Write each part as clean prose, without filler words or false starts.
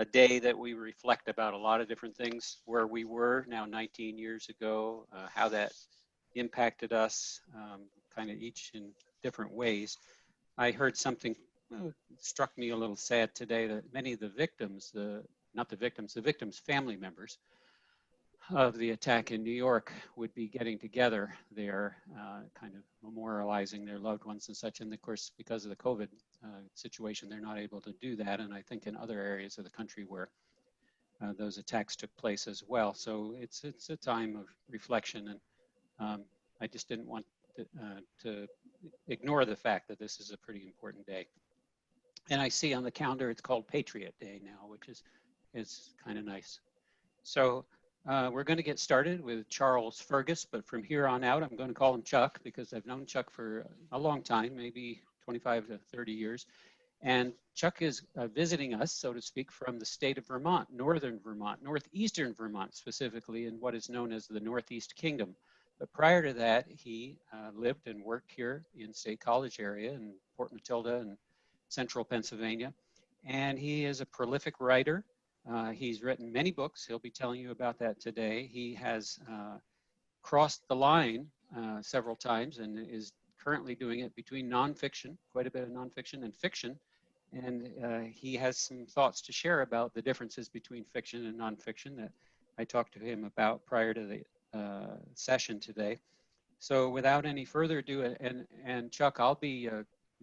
a day that we reflect about a lot of different things, where we were now 19 years ago, how that impacted us, kind of each in different ways. I heard something struck me a little sad today, that many of the victims, not the victims, the victims' family members of the attack in New York would be getting together there, kind of memorializing their loved ones and such. And of course, because of the COVID situation, they're not able to do that. And I think in other areas of the country where those attacks took place as well. So it's a time of reflection, and I just didn't want to ignore the fact that this is a pretty important day. And I see on the calendar it's called Patriot Day now, which is kind of nice. So we're going to get started with Charles Fergus, but from here on out, I'm going to call him Chuck because I've known Chuck for a long time, maybe 25 to 30 years. And Chuck is visiting us, so to speak, from the state of Vermont, northern Vermont, northeastern Vermont specifically, in what is known as the Northeast Kingdom. But prior to that, he lived and worked here in State College area in Port Matilda and central Pennsylvania. And he is a prolific writer. He's written many books. He'll be telling you about that today. He has crossed the line several times and is currently doing it between nonfiction, quite a bit of nonfiction, and fiction. And he has some thoughts to share about the differences between fiction and nonfiction that I talked to him about prior to the session today. So without any further ado, and Chuck, I'll be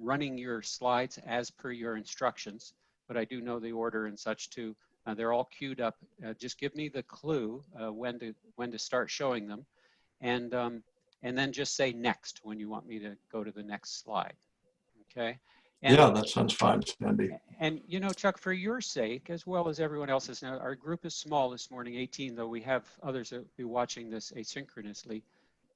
running your slides as per your instructions, but I do know the order and such too. They're all queued up. Just give me the clue when to start showing them, and then just say next when you want me to go to the next slide. Okay. And, yeah, that sounds fine, Sandy. And you know, Chuck, for your sake, as well as everyone else's, now our group is small this morning, 18, though we have others that will be watching this asynchronously.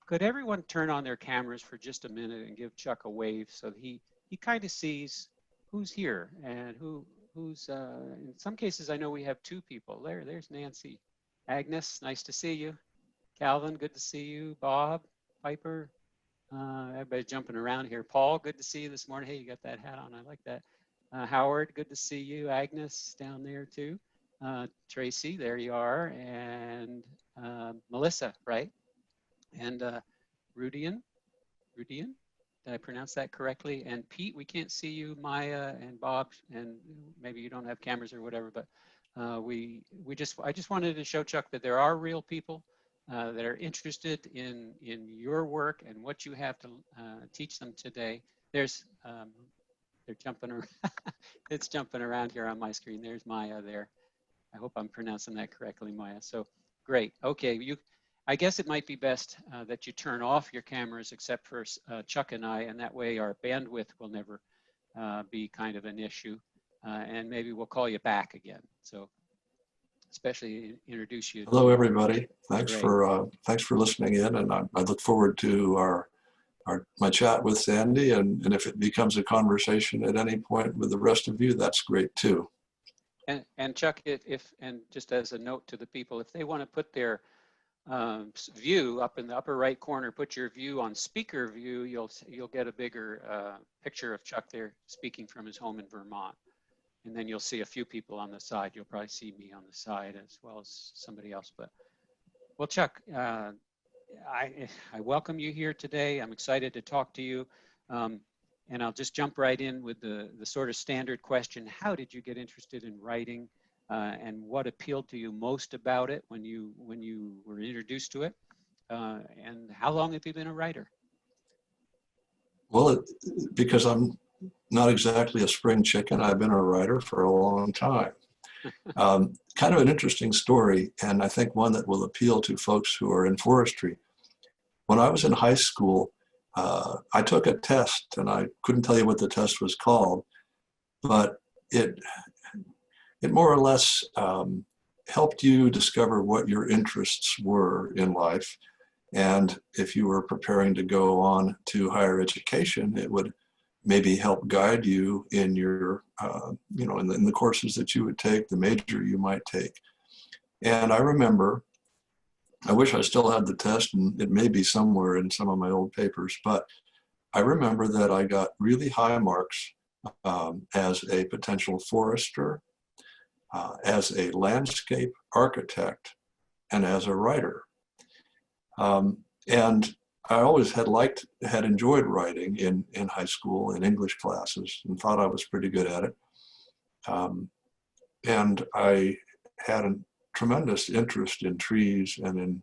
Could everyone turn on their cameras for just a minute and give Chuck a wave so that he kind of sees who's here and who's, in some cases, I know we have two people. There's Nancy. Agnes, nice to see you. Calvin, good to see you. Bob, Piper, everybody jumping around here. Paul, good to see you this morning. Hey, you got that hat on, I like that. Howard, good to see you. Agnes, down there too. Tracy, there you are. And Melissa, right? And Rudian, did I pronounce that correctly? And Pete, we can't see you. Maya and Bob, and maybe you don't have cameras or whatever, but I just wanted to show Chuck that there are real people that are interested in your work and what you have to teach them today. There's, they're jumping around. It's jumping around here on my screen. There's Maya there. I hope I'm pronouncing that correctly, Maya. So great. Okay, I guess it might be best that you turn off your cameras except for Chuck and I, and that way our bandwidth will never be kind of an issue. And maybe we'll call you back again. So especially introduce you. Hello, everybody. Thanks for listening in, and I look forward to my chat with Sandy, and if it becomes a conversation at any point with the rest of you, that's great too. And Chuck, and just as a note to the people, if they want to put their view up in the upper right corner, put your view on speaker view, you'll get a bigger picture of Chuck there speaking from his home in Vermont. And then you'll see a few people on the side. You'll probably see me on the side as well as somebody else. But well, Chuck, I welcome you here today. I'm excited to talk to you. And I'll just jump right in with the sort of standard question. How did you get interested in writing? And what appealed to you most about it when you were introduced to it? And how long have you been a writer? Well, because I'm not exactly a spring chicken, I've been a writer for a long time. Kind of an interesting story, and I think one that will appeal to folks who are in forestry. When I was in high school, I took a test, and I couldn't tell you what the test was called, but it more or less helped you discover what your interests were in life. And if you were preparing to go on to higher education, it would maybe help guide you in your, in the courses that you would take, the major you might take. And I remember, I wish I still had the test, and it may be somewhere in some of my old papers, but I remember that I got really high marks as a potential forester. as a landscape architect and as a writer. And I always had enjoyed writing in high school in English classes and thought I was pretty good at it. And I had a tremendous interest in trees and in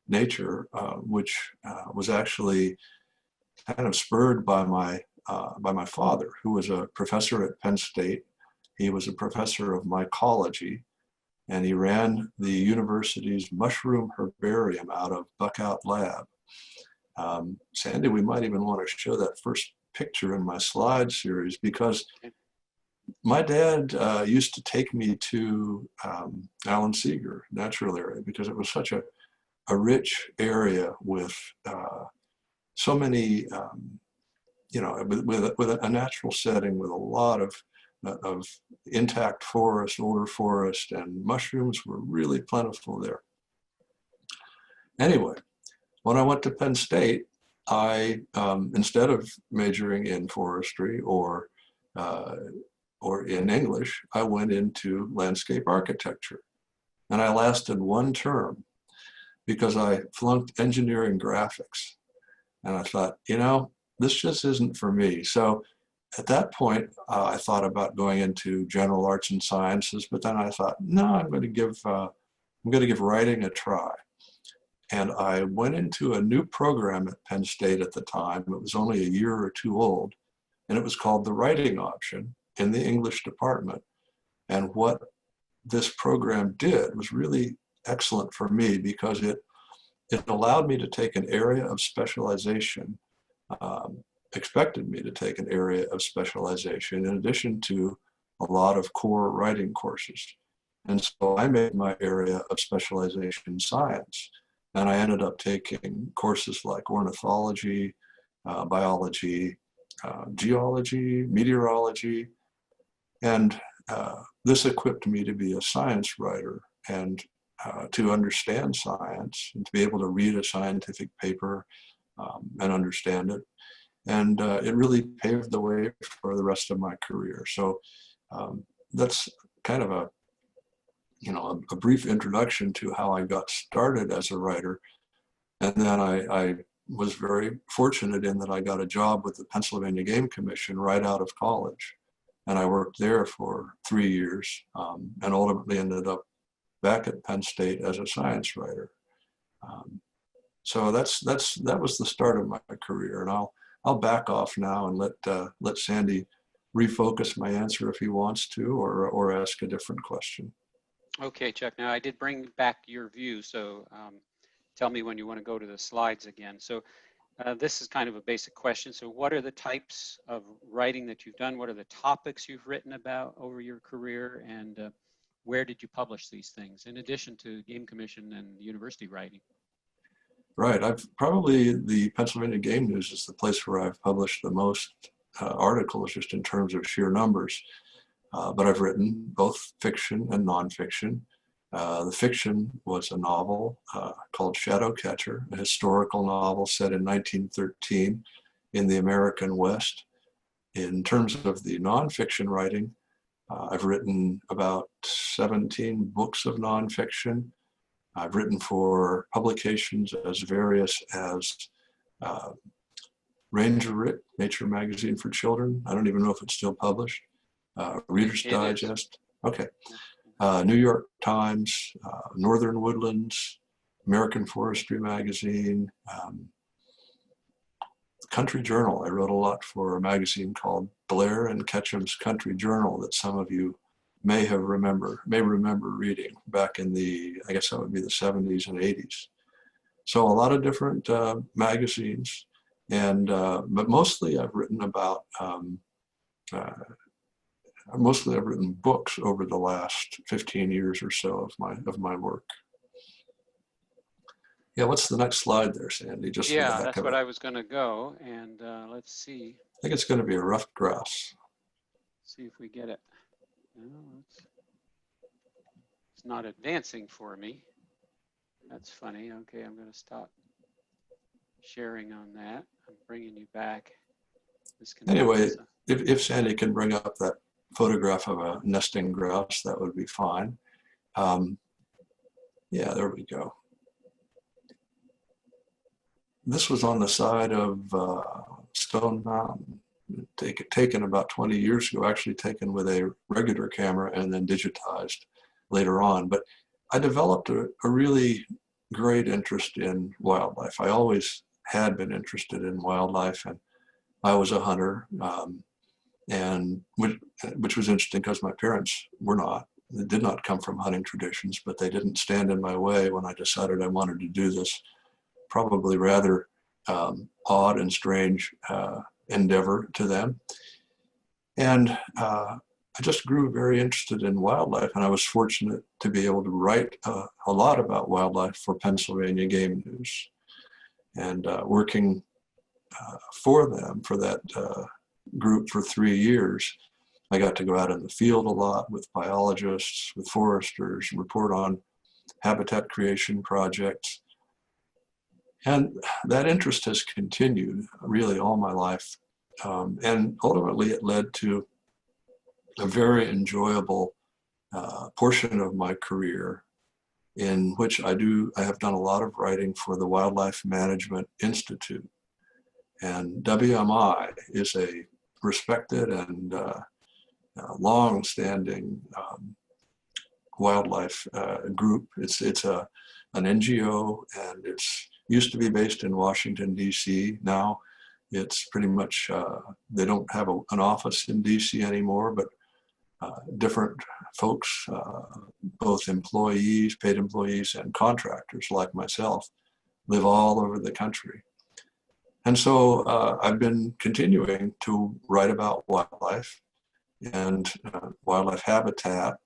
nature, which was actually kind of spurred by my father, who was a professor at Penn State. He was a professor of mycology, and he ran the university's mushroom herbarium out of Buckout Lab. Sandy, we might even want to show that first picture in my slide series, because my dad used to take me to Alan Seeger Natural Area because it was such a rich area with so many, with a natural setting with a lot of intact forest, older forest, and mushrooms were really plentiful there. Anyway, when I went to Penn State, I, instead of majoring in forestry or in English, I went into landscape architecture. And I lasted one term because I flunked engineering graphics. And I thought, this just isn't for me. So at that point, I thought about going into general arts and sciences, but then I thought, no, I'm going to give writing a try. And I went into a new program at Penn State at the time. It was only a year or two old, and it was called the writing option in the English department. And what this program did was really excellent for me because it allowed me to take an area of specialization, expected me to take an area of specialization in addition to a lot of core writing courses. And so I made my area of specialization science. And I ended up taking courses like ornithology, biology, geology, meteorology. And this equipped me to be a science writer and to understand science and to be able to read a scientific paper and understand it. And it really paved the way for the rest of my career. So that's kind of a brief introduction to how I got started as a writer. And then I was very fortunate in that I got a job with the Pennsylvania Game Commission right out of college. And I worked there for 3 years and ultimately ended up back at Penn State as a science writer. So that was the start of my career. And I'll back off now and let Sandy refocus my answer if he wants to, or ask a different question. Okay, Chuck. Now I did bring back your view, so tell me when you want to go to the slides again. So this is kind of a basic question. So what are the types of writing that you've done? What are the topics you've written about over your career? And where did you publish these things, in addition to Game Commission and university writing? Right. The Pennsylvania Game News is the place where I've published the most articles, just in terms of sheer numbers. But I've written both fiction and nonfiction. The fiction was a novel called Shadowcatcher, a historical novel set in 1913 in the American West. In terms of the nonfiction writing, I've written about 17 books of nonfiction. I've written for publications as various as Ranger Rit, Nature Magazine for Children. I don't even know if it's still published. Reader's Digest. Okay. New York Times, Northern Woodlands, American Forestry Magazine, Country Journal. I wrote a lot for a magazine called Blair and Ketchum's Country Journal that some of you may remember reading back in I guess that would be the 70s and 80s. So a lot of different magazines, and but mostly I've written about I've written books over the last 15 years or so of my work. Yeah, what's the next slide there, Sandy? Just yeah, that's what I was going to go. And let's see. I think it's going to be a rough grass. See if we get it. No, it's not advancing for me. That's funny. Okay, I'm going to stop sharing on that. I'm bringing you back. Anyway, if Sandy can bring up that photograph of a nesting grouse, that would be fine. Yeah, there we go. This was on the side of Stone Mountain, taken about 20 years ago, actually taken with a regular camera and then digitized later on. But I developed a really great interest in wildlife. I always had been interested in wildlife, and I was a hunter, and which was interesting because my parents were not. They did not come from hunting traditions, but they didn't stand in my way when I decided I wanted to do this probably rather odd and strange endeavor to them. And I just grew very interested in wildlife, and I was fortunate to be able to write a lot about wildlife for Pennsylvania Game News. And working for them, for that group for 3 years, I got to go out in the field a lot with biologists, with foresters, report on habitat creation projects. And that interest has continued really all my life. And ultimately it led to a very enjoyable portion of my career in which I have done a lot of writing for the Wildlife Management Institute. And WMI is a respected and long-standing wildlife group. It's an NGO, and it's used to be based in Washington, D.C. Now it's pretty much, they don't have an office in D.C. anymore, but different folks, both employees, paid employees, and contractors like myself, live all over the country. And so I've been continuing to write about wildlife and wildlife habitat.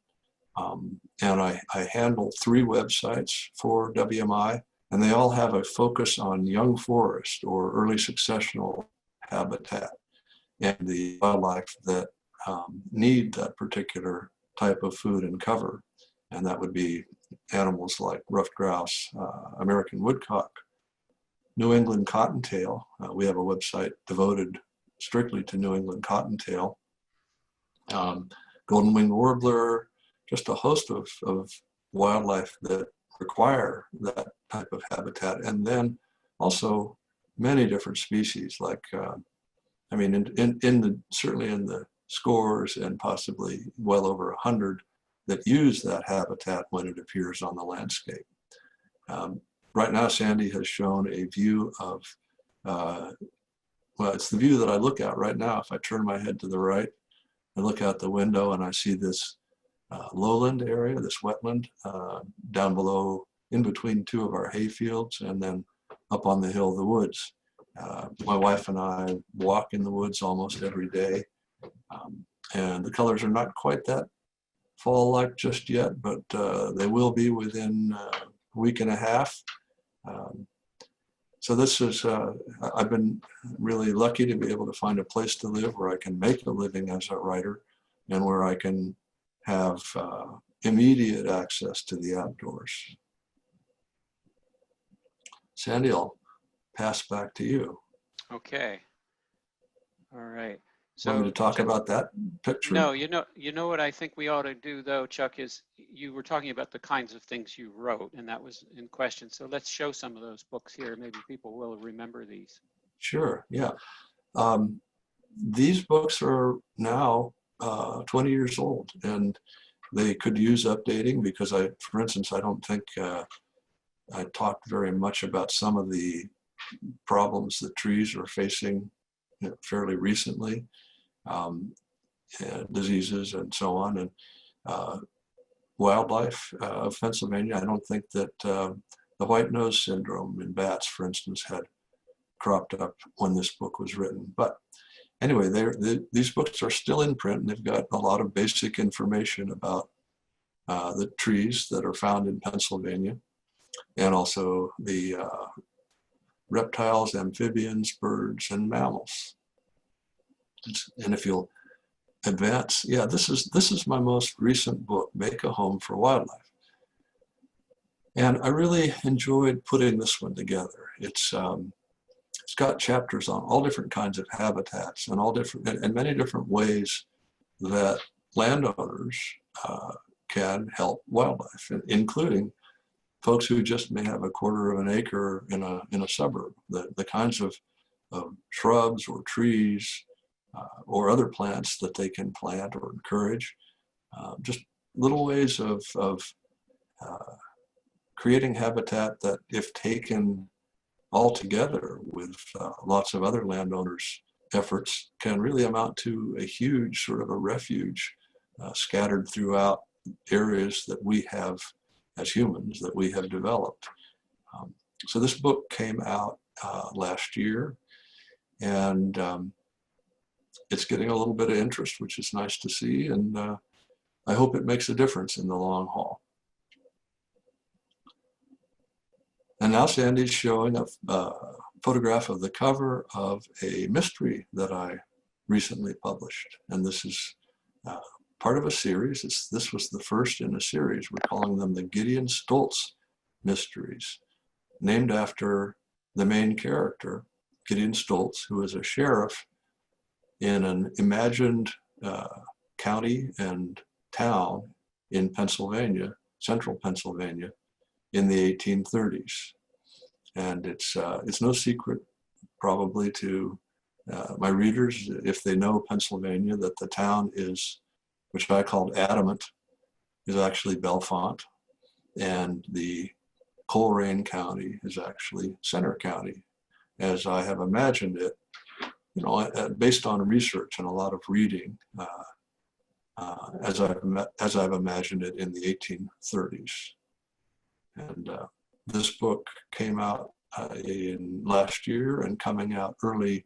And I handle 3 websites for WMI, and they all have a focus on young forest or early successional habitat and the wildlife that need that particular type of food and cover. And that would be animals like ruffed grouse, American woodcock, New England cottontail. We have a website devoted strictly to New England cottontail, golden-winged warbler, just a host of wildlife that require that type of habitat. And then also many different species, like, I mean, certainly in the scores and possibly well over 100 that use that habitat when it appears on the landscape. Right now, Sandy has shown a view of, well, it's the view that I look at right now. If I turn my head to the right, I look out the window and I see this lowland area, this wetland, down below, in between 2 of our hay fields, and then up on the hill, the woods. My wife and I walk in the woods almost every day, and the colors are not quite that fall-like just yet, but they will be within a week and a half. So this is, I've been really lucky to be able to find a place to live where I can make a living as a writer and where I can have immediate access to the outdoors. Sandy, I'll pass back to you. Okay. All right. So Want me to talk about that picture? No, you know what I think we ought to do though, Chuck, is you were talking about the kinds of things you wrote, and that was in question. So let's show some of those books here. Maybe people will remember these. Sure, yeah. These books are now 20 years old, and they could use updating because for instance, I don't think I talked very much about some of the problems that trees are facing fairly recently. Diseases and so on, and wildlife of Pennsylvania. I don't think that the white nose syndrome in bats, for instance, had cropped up when this book was written. But anyway, these books are still in print, and they've got a lot of basic information about the trees that are found in Pennsylvania, and also the reptiles, amphibians, birds, and mammals. And if you'll advance, yeah, this is my most recent book, Make a Home for Wildlife. And I really enjoyed putting this one together. It's got chapters on all different kinds of habitats and all different and many different ways that landowners can help wildlife, including folks who just may have a quarter of an acre in a suburb. The kinds of shrubs or trees or other plants that they can plant or encourage, just little ways of creating habitat that, if taken all together with lots of other landowners' efforts, can really amount to a huge sort of a refuge scattered throughout areas that we have as humans, that we have developed. So this book came out last year, and it's getting a little bit of interest, which is nice to see, and I hope it makes a difference in the long haul. And now Sandy's showing a photograph of the cover of a mystery that I recently published. And this is part of a series. This was the first in a series. We're calling them the Gideon Stoltz Mysteries, named after the main character, Gideon Stoltz, who is a sheriff in an imagined county and town in Pennsylvania, central Pennsylvania, in the 1830s. And it's no secret probably to my readers, if they know Pennsylvania, that the town is, which I called Adamant, is actually Bellefonte, and the Coleraine County is actually Center County, as I have imagined it, you know, based on research and a lot of reading, as I've imagined it in the 1830s. And this book came out in last year and coming out early.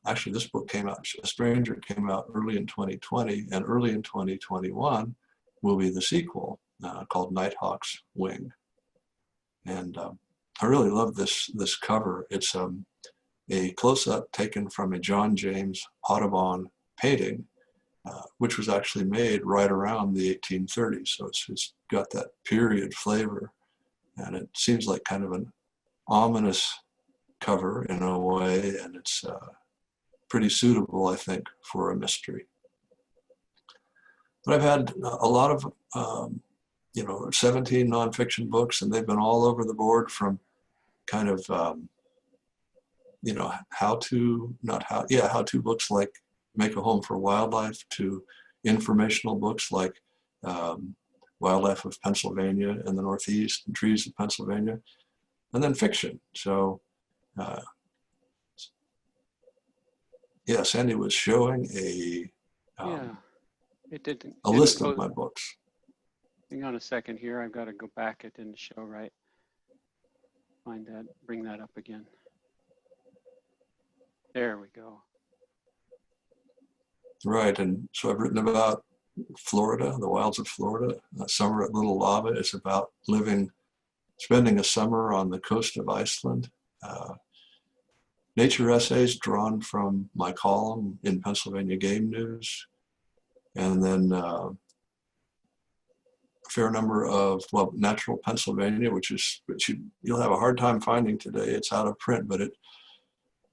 Actually, this book came out, A Stranger came out early in 2020, and early in 2021 will be the sequel called Nighthawk's Wing. And I really love this cover. It's a close-up taken from a John James Audubon painting, which was actually made right around the 1830s. So it's got that period flavor, and it seems like kind of an ominous cover in a way, and it's pretty suitable, I think, for a mystery. But I've had a lot of, 17 nonfiction books, and they've been all over the board, from kind of, how-to books like Make a Home for Wildlife, to informational books like Wildlife of Pennsylvania and the Northeast and Trees of Pennsylvania, and then fiction. So Sandy was showing a list of my books. Hang on a second here. I've got to go back. It didn't show right. Find that, bring that up again. There we go. Right, and so I've written about Florida, the wilds of Florida. Summer at Little Lava is about spending a summer on the coast of Iceland. Nature essays drawn from my column in Pennsylvania Game News. And then a fair number of, Natural Pennsylvania, which you'll have a hard time finding today. It's out of print, but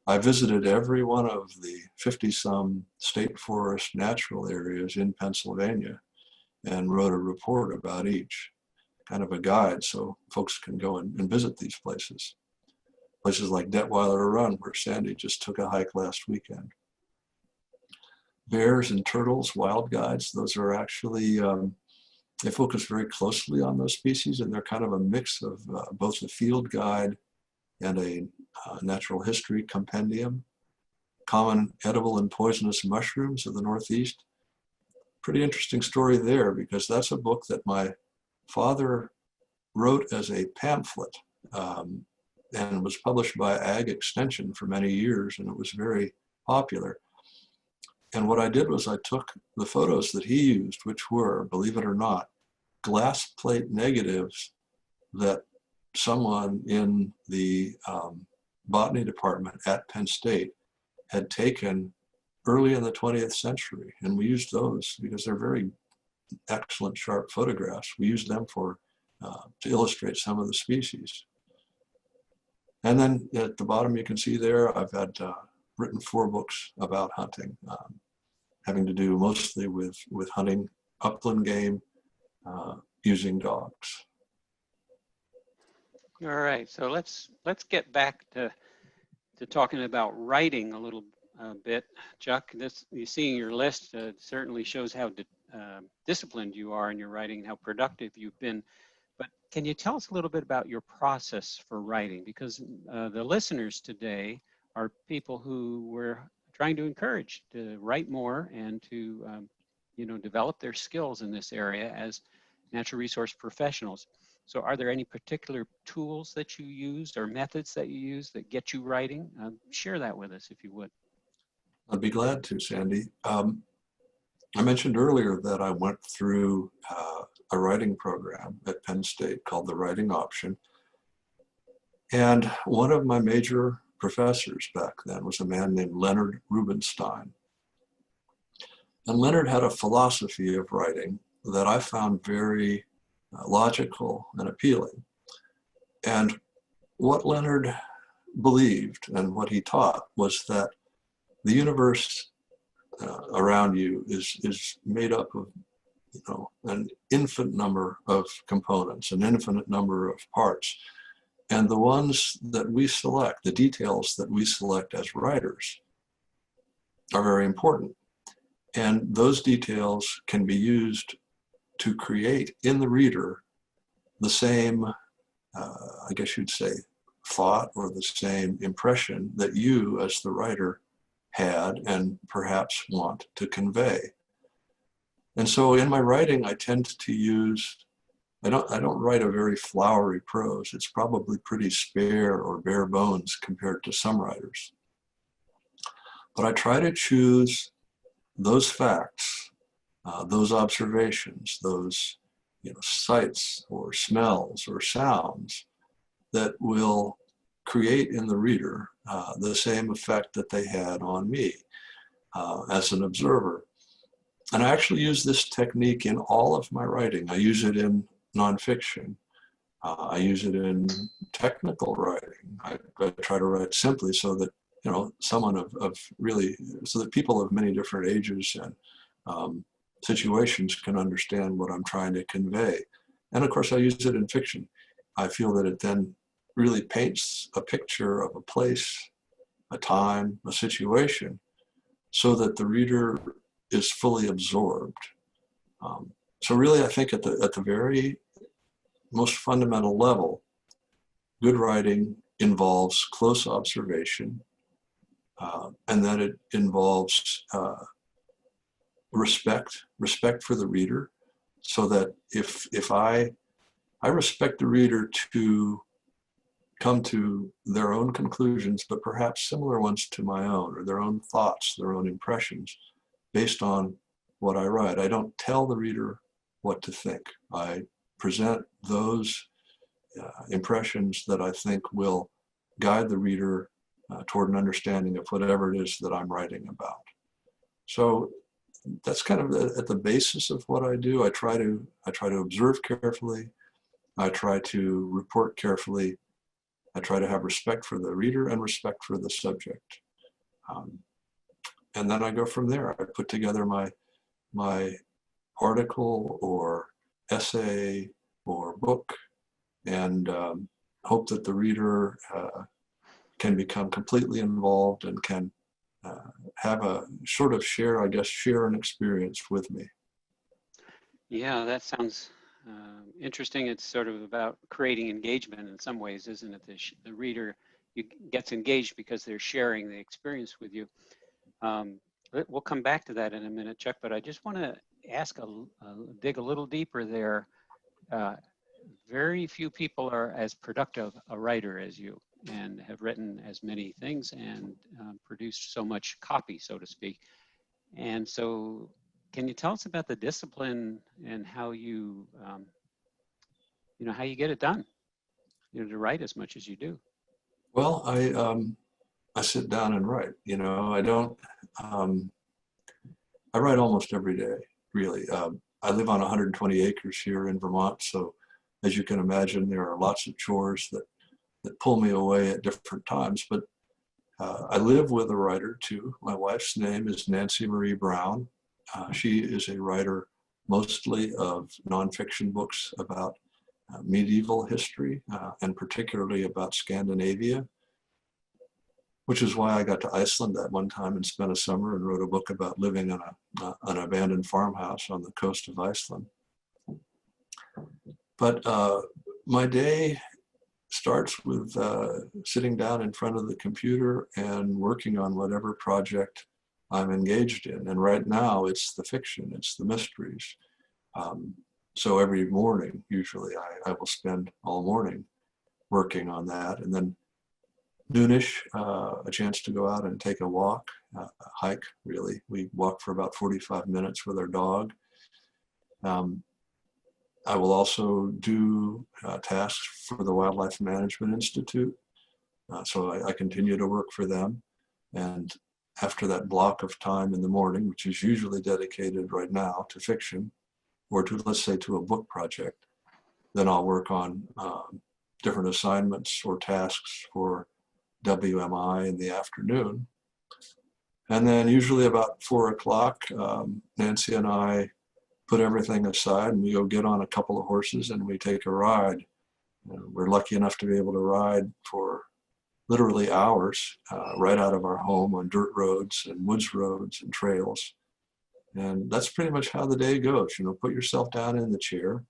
I visited every one of the 50-some state forest natural areas in Pennsylvania and wrote a report about each, kind of a guide so folks can go and visit these places. Places like Detweiler Run, where Sandy just took a hike last weekend. Bears and turtles, wild guides, those are actually, they focus very closely on those species, and they're kind of a mix of both a field guide and a natural history compendium. Common edible and poisonous mushrooms of the Northeast. Pretty interesting story there, because that's a book that my father wrote as a pamphlet and was published by Ag Extension for many years, and it was very popular. And what I did was I took the photos that he used, which were, believe it or not, glass plate negatives that someone in the botany department at Penn State had taken early in the 20th century. And we used those because they're very excellent, sharp photographs. We used them to illustrate some of the species. And then at the bottom, you can see there, I've had written 4 books about hunting. having to do mostly with hunting upland game, using dogs. All right, so let's get back to talking about writing a little bit. Chuck, this, you seeing your list certainly shows how disciplined you are in your writing and how productive you've been. But can you tell us a little bit about your process for writing? Because the listeners today are people who we're trying to encourage to write more and to develop their skills in this area as natural resource professionals. So are there any particular tools that you use or methods that you use that get you writing? Share that with us if you would. I'd be glad to, Sandy. I mentioned earlier that I went through a writing program at Penn State called the Writing Option. And one of my major professors back then was a man named Leonard Rubenstein. And Leonard had a philosophy of writing that I found very logical and appealing. And what Leonard believed and what he taught was that the universe around you is made up of an infinite number of components, an infinite number of parts. And the ones that we select, the details that we select as writers, are very important. And those details can be used to create in the reader the same, I guess you'd say, thought or the same impression that you as the writer had and perhaps want to convey. And so in my writing, I tend to use, I don't write a very flowery prose. It's probably pretty spare or bare bones compared to some writers. But I try to choose those facts, those observations, those sights or smells or sounds that will create in the reader the same effect that they had on me as an observer. And I actually use this technique in all of my writing. I use it in nonfiction. I use it in technical writing. I try to write simply so that someone of really, so that people of many different ages and situations can understand what I'm trying to convey. And of course, I use it in fiction. I feel that it then really paints a picture of a place, a time, a situation, so that the reader is fully absorbed. So really, I think at the very most fundamental level, good writing involves close observation, and then it involves respect for the reader, so that if I respect the reader to come to their own conclusions, but perhaps similar ones to my own, or their own thoughts, their own impressions, based on what I write. I don't tell the reader what to think. I present those impressions that I think will guide the reader toward an understanding of whatever it is that I'm writing about. So that's kind of at the basis of what I do. I try to observe carefully. I try to report carefully. I try to have respect for the reader and respect for the subject. And then I go from there. I put together my article or essay or book, and hope that the reader can become completely involved and can have a sort of share an experience with me. Yeah, that sounds interesting. It's sort of about creating engagement in some ways, isn't it? The reader gets engaged because they're sharing the experience with you. We'll come back to that in a minute, Chuck, but I just want to ask, dig a little deeper there. Very few people are as productive a writer as you, and have written as many things and produced so much copy, so to speak. And so, can you tell us about the discipline and how you, how you get it done, to write as much as you do? Well, I sit down and write. I don't. I write almost every day, really. I live on 120 acres here in Vermont, so as you can imagine, there are lots of chores that pull me away at different times. But I live with a writer too. My wife's name is Nancy Marie Brown. She is a writer mostly of nonfiction books about medieval history and particularly about Scandinavia, which is why I got to Iceland that one time and spent a summer and wrote a book about living in an abandoned farmhouse on the coast of Iceland. But my day starts with sitting down in front of the computer and working on whatever project I'm engaged in. And right now it's the fiction, it's the mysteries. So every morning, usually I will spend all morning working on that. And then noonish, a chance to go out and take a walk, a hike really. We walk for about 45 minutes with our dog. I will also do tasks for the Wildlife Management Institute. So I continue to work for them. And after that block of time in the morning, which is usually dedicated right now to fiction or to, let's say, to a book project, then I'll work on different assignments or tasks for WMI in the afternoon. And then usually about 4 o'clock, Nancy and I put everything aside and we go get on a couple of horses and we take a ride. We're lucky enough to be able to ride for literally hours right out of our home on dirt roads and woods roads and trails. And that's pretty much how the day goes. You know, put yourself down in the chair,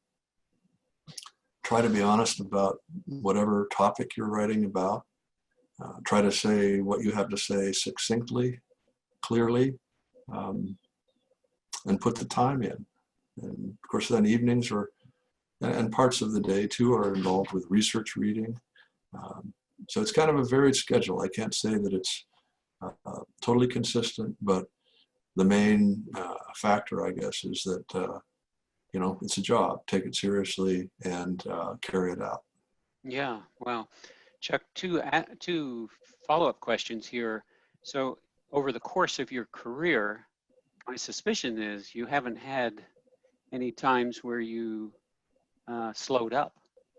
try to be honest about whatever topic you're writing about, try to say what you have to say succinctly, clearly, and put the time in. And of course, then evenings and parts of the day too are involved with research reading. So it's kind of a varied schedule. I can't say that it's totally consistent, but the main factor, I guess, is that, you know, it's a job. Take it seriously and carry it out. Yeah, well, Chuck, two follow-up questions here. So over the course of your career, my suspicion is you haven't had any times where you slowed up.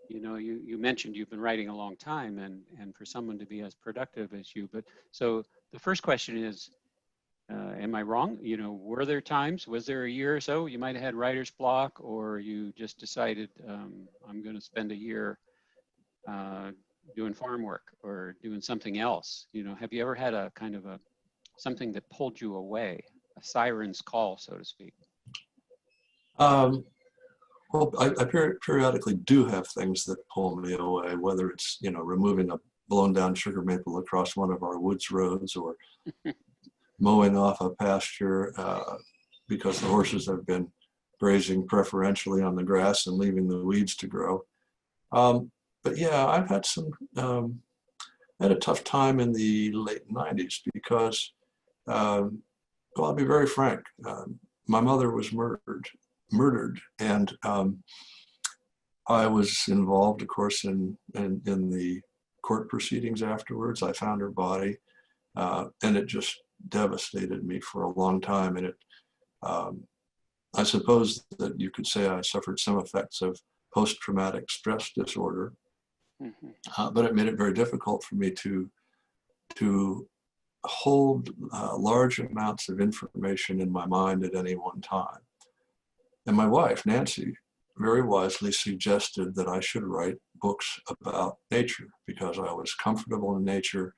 You know, you mentioned you've been writing a long time, and for someone to be as productive as you. But so the first question is, am I wrong? You know, were there times, was there a year or so you might have had writer's block, or you just decided I'm going to spend a year doing farm work or doing something else? You know, have you ever had a kind of something that pulled you away, a siren's call, so to speak? Well, I periodically do have things that pull me away, whether it's, you know, removing a blown down sugar maple across one of our woods roads or mowing off a pasture because the horses have been grazing preferentially on the grass and leaving the weeds to grow. But yeah, I've had had a tough time in the late 90s because, well, I'll be very frank. My mother was murdered, and I was involved, of course, in the court proceedings afterwards. I found her body, and it just devastated me for a long time. And it, I suppose that you could say I suffered some effects of post-traumatic stress disorder, but it made it very difficult for me to hold large amounts of information in my mind at any one time. And my wife, Nancy, very wisely suggested that I should write books about nature because I was comfortable in nature.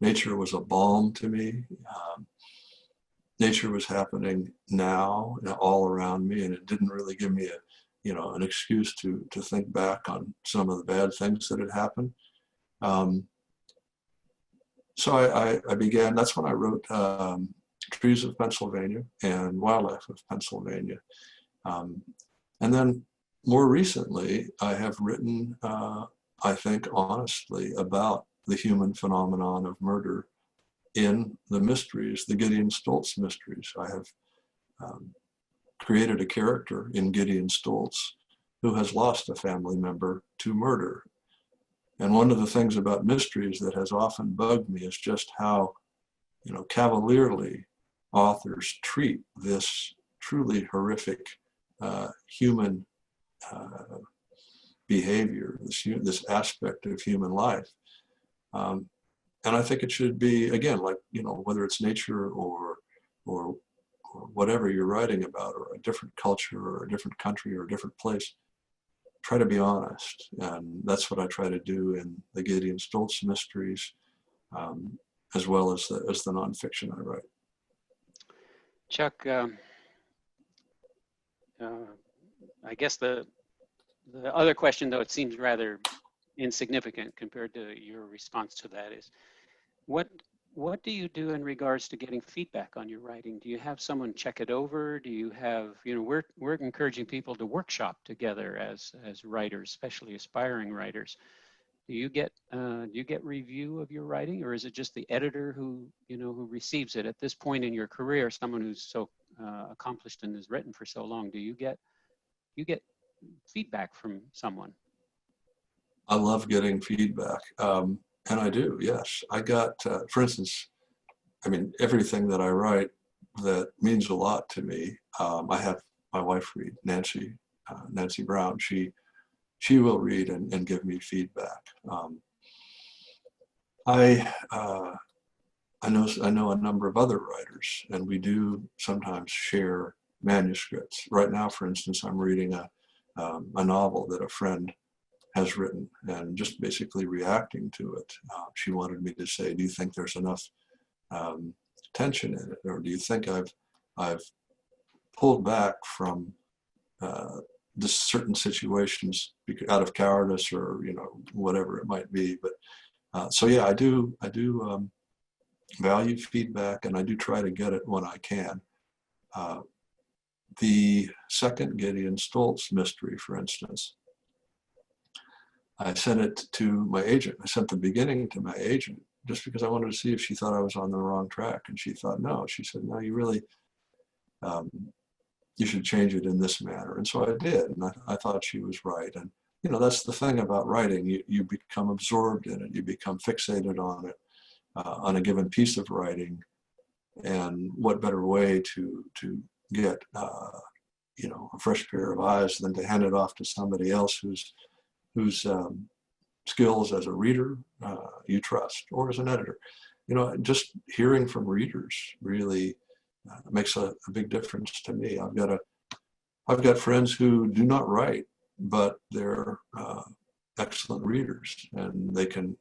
Nature was a balm to me. Nature was happening now, all around me, and it didn't really give me an excuse to think back on some of the bad things that had happened. So I began, that's when I wrote Trees of Pennsylvania and Wildlife of Pennsylvania. And then more recently, I have written, I think honestly, about the human phenomenon of murder in the mysteries, the Gideon Stoltz mysteries. I have created a character in Gideon Stoltz who has lost a family member to murder. And one of the things about mysteries that has often bugged me is just how, cavalierly authors treat this truly horrific human behavior, this aspect of human life. and I think it should be, again, like, whether it's nature or whatever you're writing about, or a different culture or a different country or a different place, try to be honest. And that's what I try to do in the Gideon Stoltz mysteries, as well as the nonfiction I write. Chuck, I guess the other question, though it seems rather insignificant compared to your response to that, is what do you do in regards to getting feedback on your writing? Do you have someone check it over? Do you have, we're encouraging people to workshop together as writers, especially aspiring writers. Do you get review of your writing, or is it just the editor who receives it at this point in your career? Someone who's so accomplished and has written for so long, do you get feedback from someone? I love getting feedback, and I do. Yes, I got, for instance, I mean, everything that I write that means a lot to me. I have my wife read, Nancy Brown. She will read and give me feedback. I know a number of other writers, and we do sometimes share manuscripts. Right now, for instance, I'm reading a novel that a friend has written, and just basically reacting to it. She wanted me to say, do you think there's enough tension in it, or do you think I've pulled back from certain situations out of cowardice, or whatever it might be. But so yeah, I do value feedback, and I do try to get it when I can. The second Gideon Stoltz mystery, for instance, I sent it to my agent. I sent the beginning to my agent just because I wanted to see if she thought I was on the wrong track, and she thought no. She said, no, you really you should change it in this manner. And so I did, and I thought she was right. And that's the thing about writing. You become absorbed in it. You become fixated on it, on a given piece of writing. And what better way to get a fresh pair of eyes than to hand it off to somebody else whose skills as a reader you trust, or as an editor. Just hearing from readers really makes a big difference to me. I've got friends who do not write, but they're excellent readers, and they can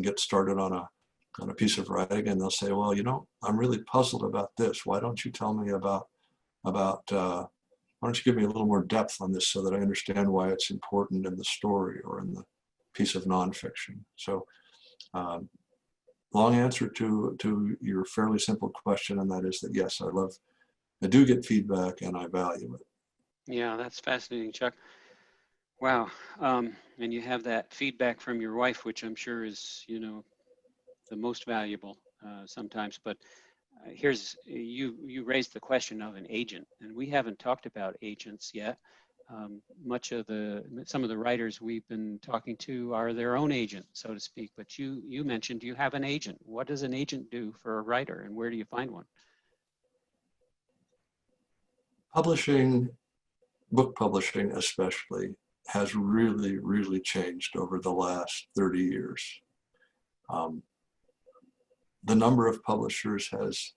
get started on a piece of writing, and they'll say, well, I'm really puzzled about this. Why don't you tell me about why don't you give me a little more depth on this so that I understand why it's important in the story or in the piece of nonfiction. So long answer to your fairly simple question, and that is that yes, I do get feedback, and I value it. Yeah, that's fascinating, Chuck. Wow. And you have that feedback from your wife, which I'm sure is, the most valuable sometimes. But you raised the question of an agent, and we haven't talked about agents yet. Some of the writers we've been talking to are their own agent, so to speak. But you mentioned you have an agent. What does an agent do for a writer, and where do you find one? Book publishing especially, has really, really changed over the last 30 years. The number of publishers has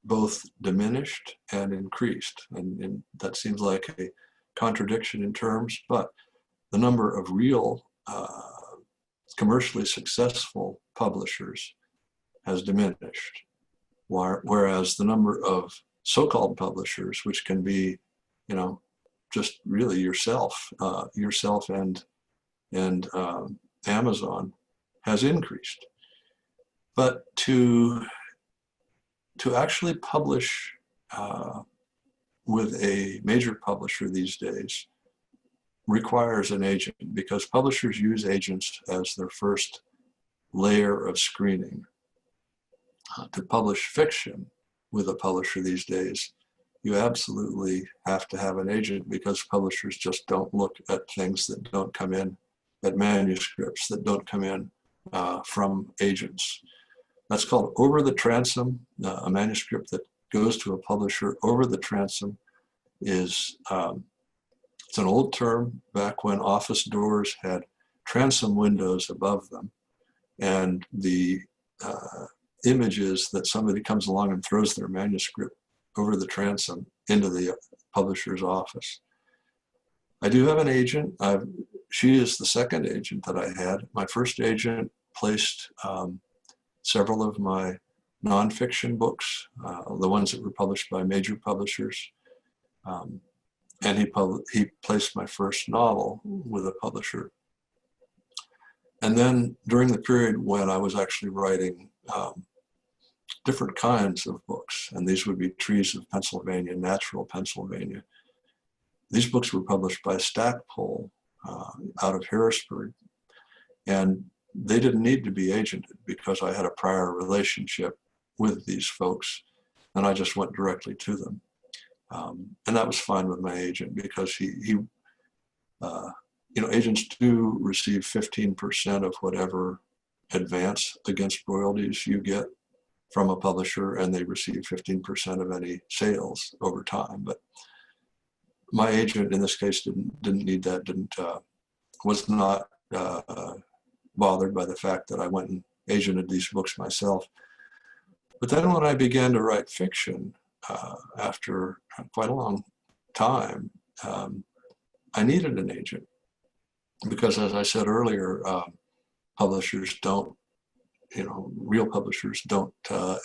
both diminished and increased, and that seems like a contradiction in terms, but the number of real commercially successful publishers has diminished, whereas the number of so-called publishers, which can be, just really yourself and Amazon, has increased. But to actually publish with a major publisher these days requires an agent, because publishers use agents as their first layer of screening. To publish fiction with a publisher these days, you absolutely have to have an agent, because publishers just don't look at things that don't come in, at manuscripts that don't come in from agents. That's called over the transom. A manuscript that goes to a publisher over the transom is, it's an old term back when office doors had transom windows above them, and the image is that somebody comes along and throws their manuscript over the transom into the publisher's office. I do have an agent. She is the second agent that I had. My first agent placed several of my nonfiction books, the ones that were published by major publishers. And he placed my first novel with a publisher. And then during the period when I was actually writing different kinds of books, and these would be Trees of Pennsylvania, Natural Pennsylvania, these books were published by Stackpole out of Harrisburg. And they didn't need to be agented because I had a prior relationship with these folks, and I just went directly to them. And that was fine with my agent because agents do receive 15% of whatever advance against royalties you get from a publisher, and they receive 15% of any sales over time. But my agent in this case didn't need that, was not bothered by the fact that I went and agented these books myself. But then when I began to write fiction, after quite a long time, I needed an agent because, as I said earlier, publishers don't, real publishers don't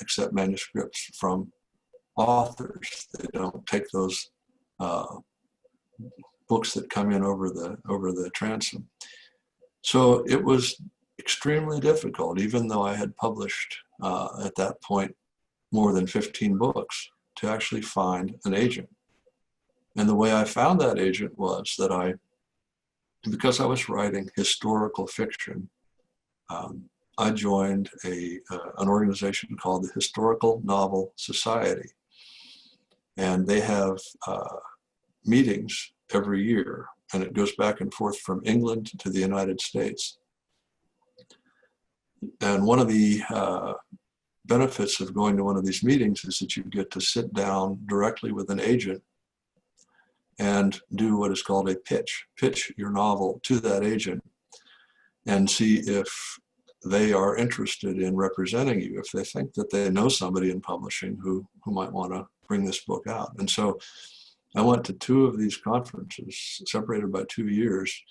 accept manuscripts from authors. They don't take those books that come in over the transom. So it was extremely difficult, even though I had published at that point more than 15 books, to actually find an agent. And the way I found that agent was that because I was writing historical fiction, I joined an organization called the Historical Novel Society. And they have meetings every year, and it goes back and forth from England to the United States. And one of the benefits of going to one of these meetings is that you get to sit down directly with an agent and do what is called a pitch your novel to that agent and see if they are interested in representing you, if they think that they know somebody in publishing who might want to bring this book out. And so I went to 2 of these conferences, separated by 2 years,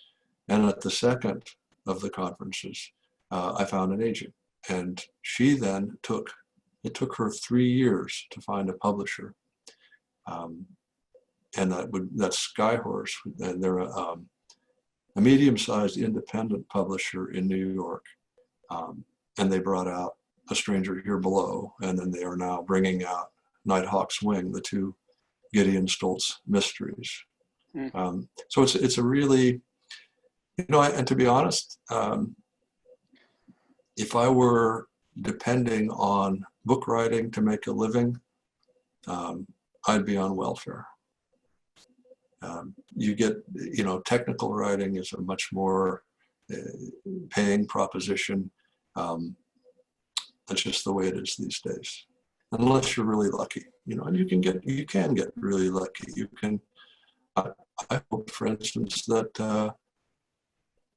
and at the second of the conferences, I found an agent. And she then it took her 3 years to find a publisher. And that's Skyhorse, and they're a medium-sized independent publisher in New York. And they brought out A Stranger Here Below, and then they are now bringing out Nighthawk's Wing, the 2 Gideon Stoltz mysteries. So it's a really, and to be honest, if I were depending on book writing to make a living, I'd be on welfare. You get, technical writing is a much more paying proposition. That's just the way it is these days, unless you're really lucky, and you can get really lucky. I hope, for instance, that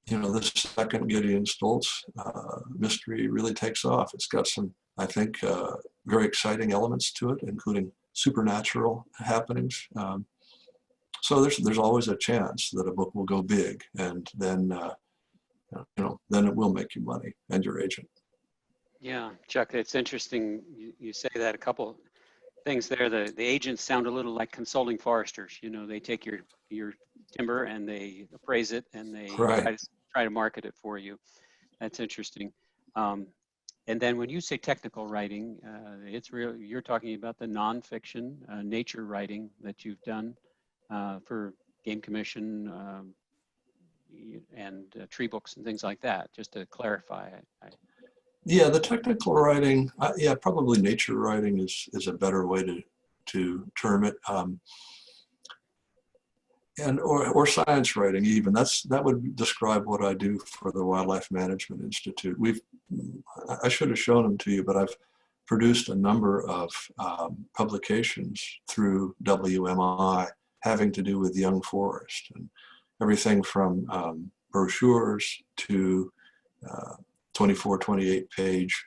this second Gideon Stoltz mystery really takes off. It's got some, I think, very exciting elements to it, including supernatural happenings. So there's always a chance that a book will go big, and then then it will make you money and your agent. Yeah, Chuck, it's interesting you say that. A couple things there. The agents sound a little like consulting foresters. They take your timber and they appraise it and they try to market it for you. That's interesting. And then when you say technical writing, it's real. You're talking about the nonfiction nature writing that you've done for Game Commission and tree books and things like that. Just to clarify. Yeah, the technical writing, probably nature writing is a better way to term it, and or science writing even. That would describe what I do for the Wildlife Management Institute. I should have shown them to you, but I've produced a number of publications through WMI having to do with young forest, and everything from brochures to 24, 28 page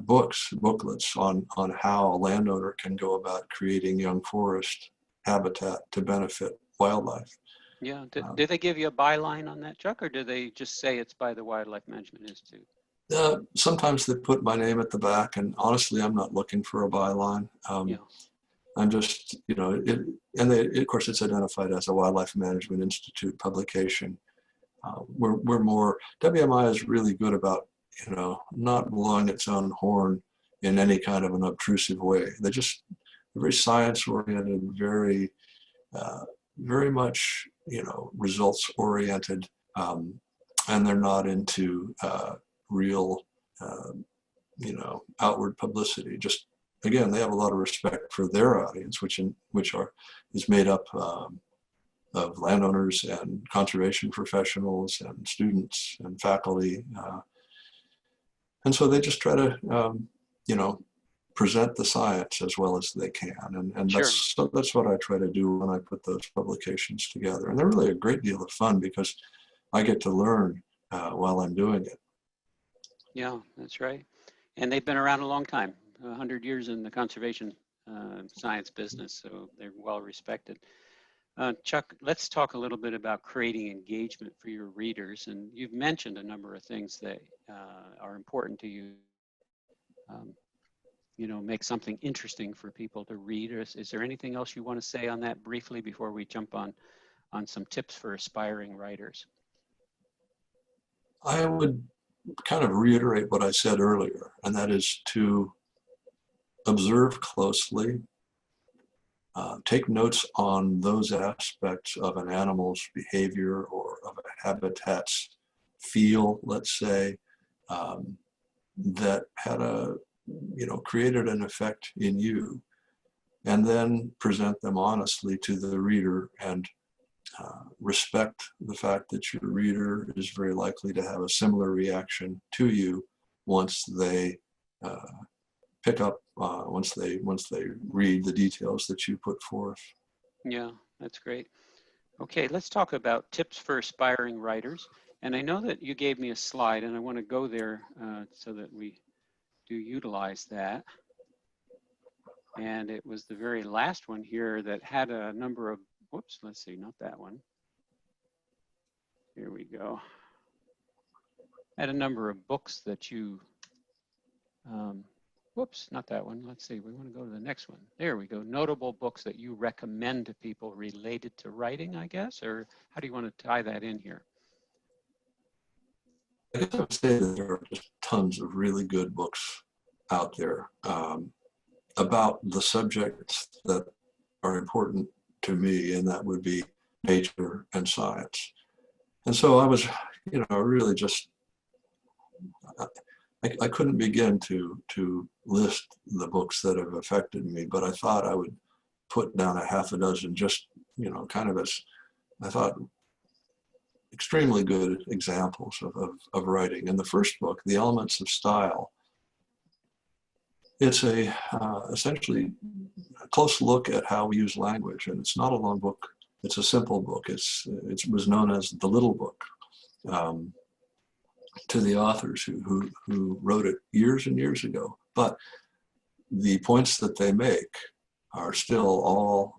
booklets on how a landowner can go about creating young forest habitat to benefit wildlife. Yeah. Did they give you a byline on that, Chuck, or do they just say it's by the Wildlife Management Institute? Sometimes they put my name at the back, and honestly, I'm not looking for a byline. Yeah. I'm just, of course, it's identified as a Wildlife Management Institute publication. We're more, WMI is really good about, not blowing its own horn in any kind of an obtrusive way. They're very science oriented, very, very much, results oriented, and they're not into real, outward publicity. Just, again, they have a lot of respect for their audience, which is made up of landowners and conservation professionals and students and faculty. And so they just try to, present the science as well as they can. And Sure. that's what I try to do when I put those publications together. And they're really a great deal of fun because I get to learn while I'm doing it. Yeah, that's right. And they've been around a long time, 100 years in the conservation science business, so they're well respected. Chuck, let's talk a little bit about creating engagement for your readers. And you've mentioned a number of things that are important to you. Make something interesting for people to read. Is there anything else you want to say on that briefly before we jump on some tips for aspiring writers? I would kind of reiterate what I said earlier, and that is to observe closely, take notes on those aspects of an animal's behavior or of a habitat's feel, let's say, that had created an effect in you, and then present them honestly to the reader and respect the fact that your reader is very likely to have a similar reaction to you once they pick up, once they read the details that you put forth. Yeah, that's great. Okay, let's talk about tips for aspiring writers. And I know that you gave me a slide, and I want to go there so that we do utilize that. And it was the very last one here that had a number of, whoops, let's see, not that one. Here we go. Had a number of books that you, whoops, not that one. Let's see, we want to go to the next one. There we go. Notable books that you recommend to people related to writing, I guess, or how do you want to tie that in here? I guess I would say that there are just tons of really good books out there about the subjects that are important to me, and that would be nature and science. And so I was, really just, I couldn't begin to list the books that have affected me, but I thought I would put down a half a dozen just, kind of as, I thought, extremely good examples of writing. In the first book, The Elements of Style, it's a essentially a close look at how we use language, and it's not a long book. It's a simple book. It was known as the Little Book to the authors who wrote it years and years ago. But the points that they make are still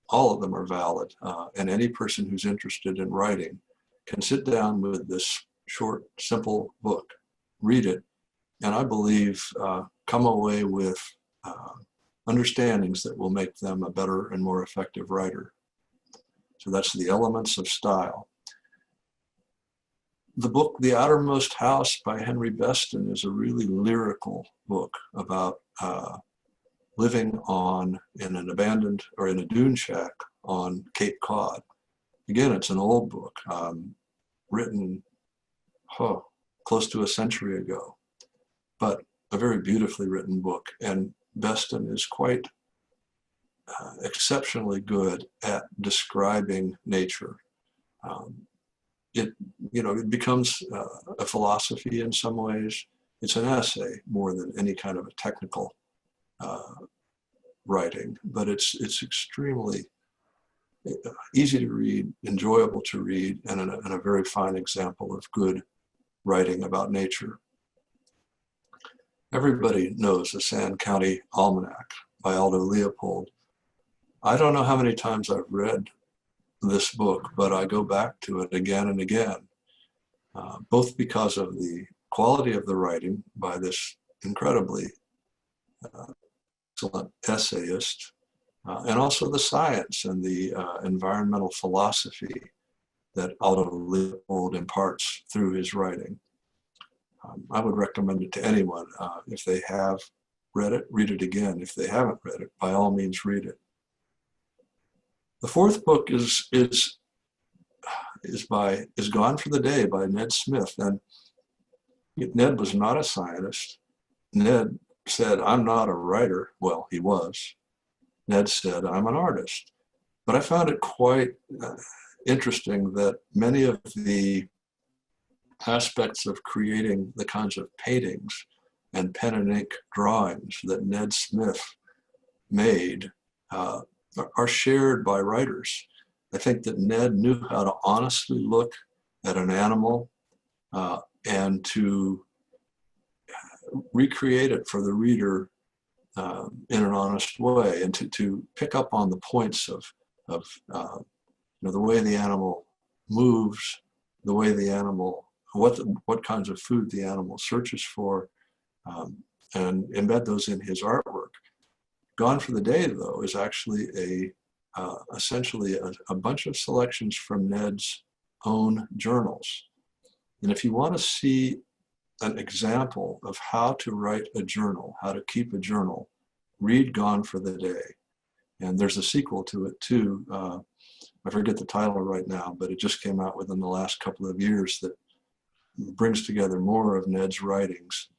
all of them are valid, and any person who's interested in writing can sit down with this short, simple book, read it, and I believe come away with understandings that will make them a better and more effective writer. So that's The Elements of Style. The book, The Outermost House by Henry Beston, is a really lyrical book about living in an abandoned or in a dune shack on Cape Cod. Again, it's an old book, written close to a century ago, but a very beautifully written book. And Beston is quite exceptionally good at describing nature. It becomes a philosophy in some ways. It's an essay more than any kind of a technical writing, but it's extremely easy to read, enjoyable to read, and a very fine example of good writing about nature. Everybody knows the Sand County Almanac by Aldo Leopold. I don't know how many times I've read this book, but I go back to it again and again, both because of the quality of the writing by this incredibly excellent essayist, and also the science and the environmental philosophy that Aldo Leopold imparts through his writing. I would recommend it to anyone. If they have read it, read it again. If they haven't read it, by all means read it. The fourth book is Gone for the Day by Ned Smith. And Ned was not a scientist. Ned said, I'm not a writer. Well, he was. Ned said, I'm an artist. But I found it quite interesting that many of the aspects of creating the kinds of paintings and pen and ink drawings that Ned Smith made are shared by writers. I think that Ned knew how to honestly look at an animal and to recreate it for the reader in an honest way, and to pick up on the points of the way the animal moves, the way the animal, what kinds of food the animal searches for, and embed those in his artwork. Gone for the Day, though, is actually essentially a bunch of selections from Ned's own journals. And if you want to see an example of how to write a journal, how to keep a journal, read Gone for the Day. And there's a sequel to it too. I forget the title right now, but it just came out within the last couple of years that brings together more of Ned's writings.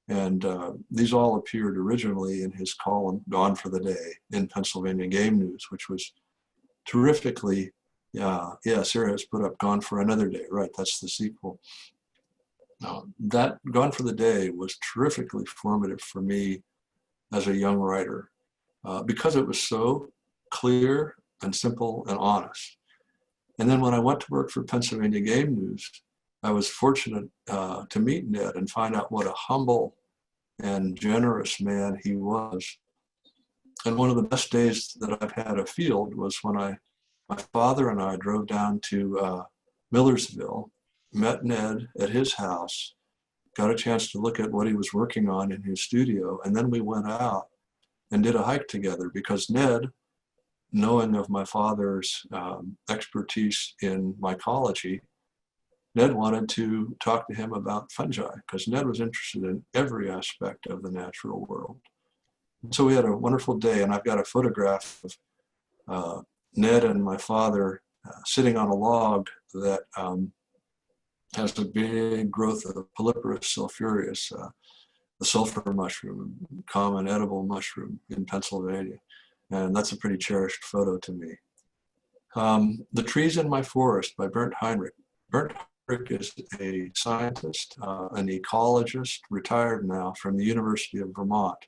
And these all appeared originally in his column, Gone for the Day, in Pennsylvania Game News, which was terrifically, Sarah has put up Gone for Another Day, right, that's the sequel. That Gone for the Day was terrifically formative for me as a young writer because it was so clear and simple and honest. And then when I went to work for Pennsylvania Game News, I was fortunate to meet Ned and find out what a humble and generous man he was. And one of the best days that I've had afield was when my father and I drove down to Millersville, met Ned at his house, got a chance to look at what he was working on in his studio, and then we went out and did a hike together because Ned, knowing of my father's expertise in mycology, Ned wanted to talk to him about fungi because Ned was interested in every aspect of the natural world. And so we had a wonderful day, and I've got a photograph of Ned and my father sitting on a log that has a big growth of Polyporus sulphureus, the sulfur mushroom, common edible mushroom in Pennsylvania. And that's a pretty cherished photo to me. The Trees in My Forest by Bernd Heinrich. Bernd Heinrich is a scientist, an ecologist, retired now from the University of Vermont.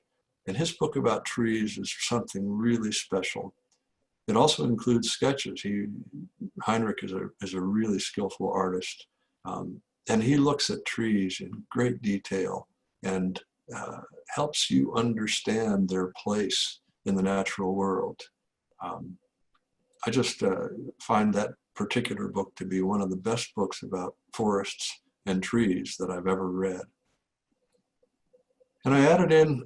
And his book about trees is something really special. It also includes sketches. Heinrich is a really skillful artist. And he looks at trees in great detail and helps you understand their place in the natural world. I just find that particular book to be one of the best books about forests and trees that I've ever read. And I added in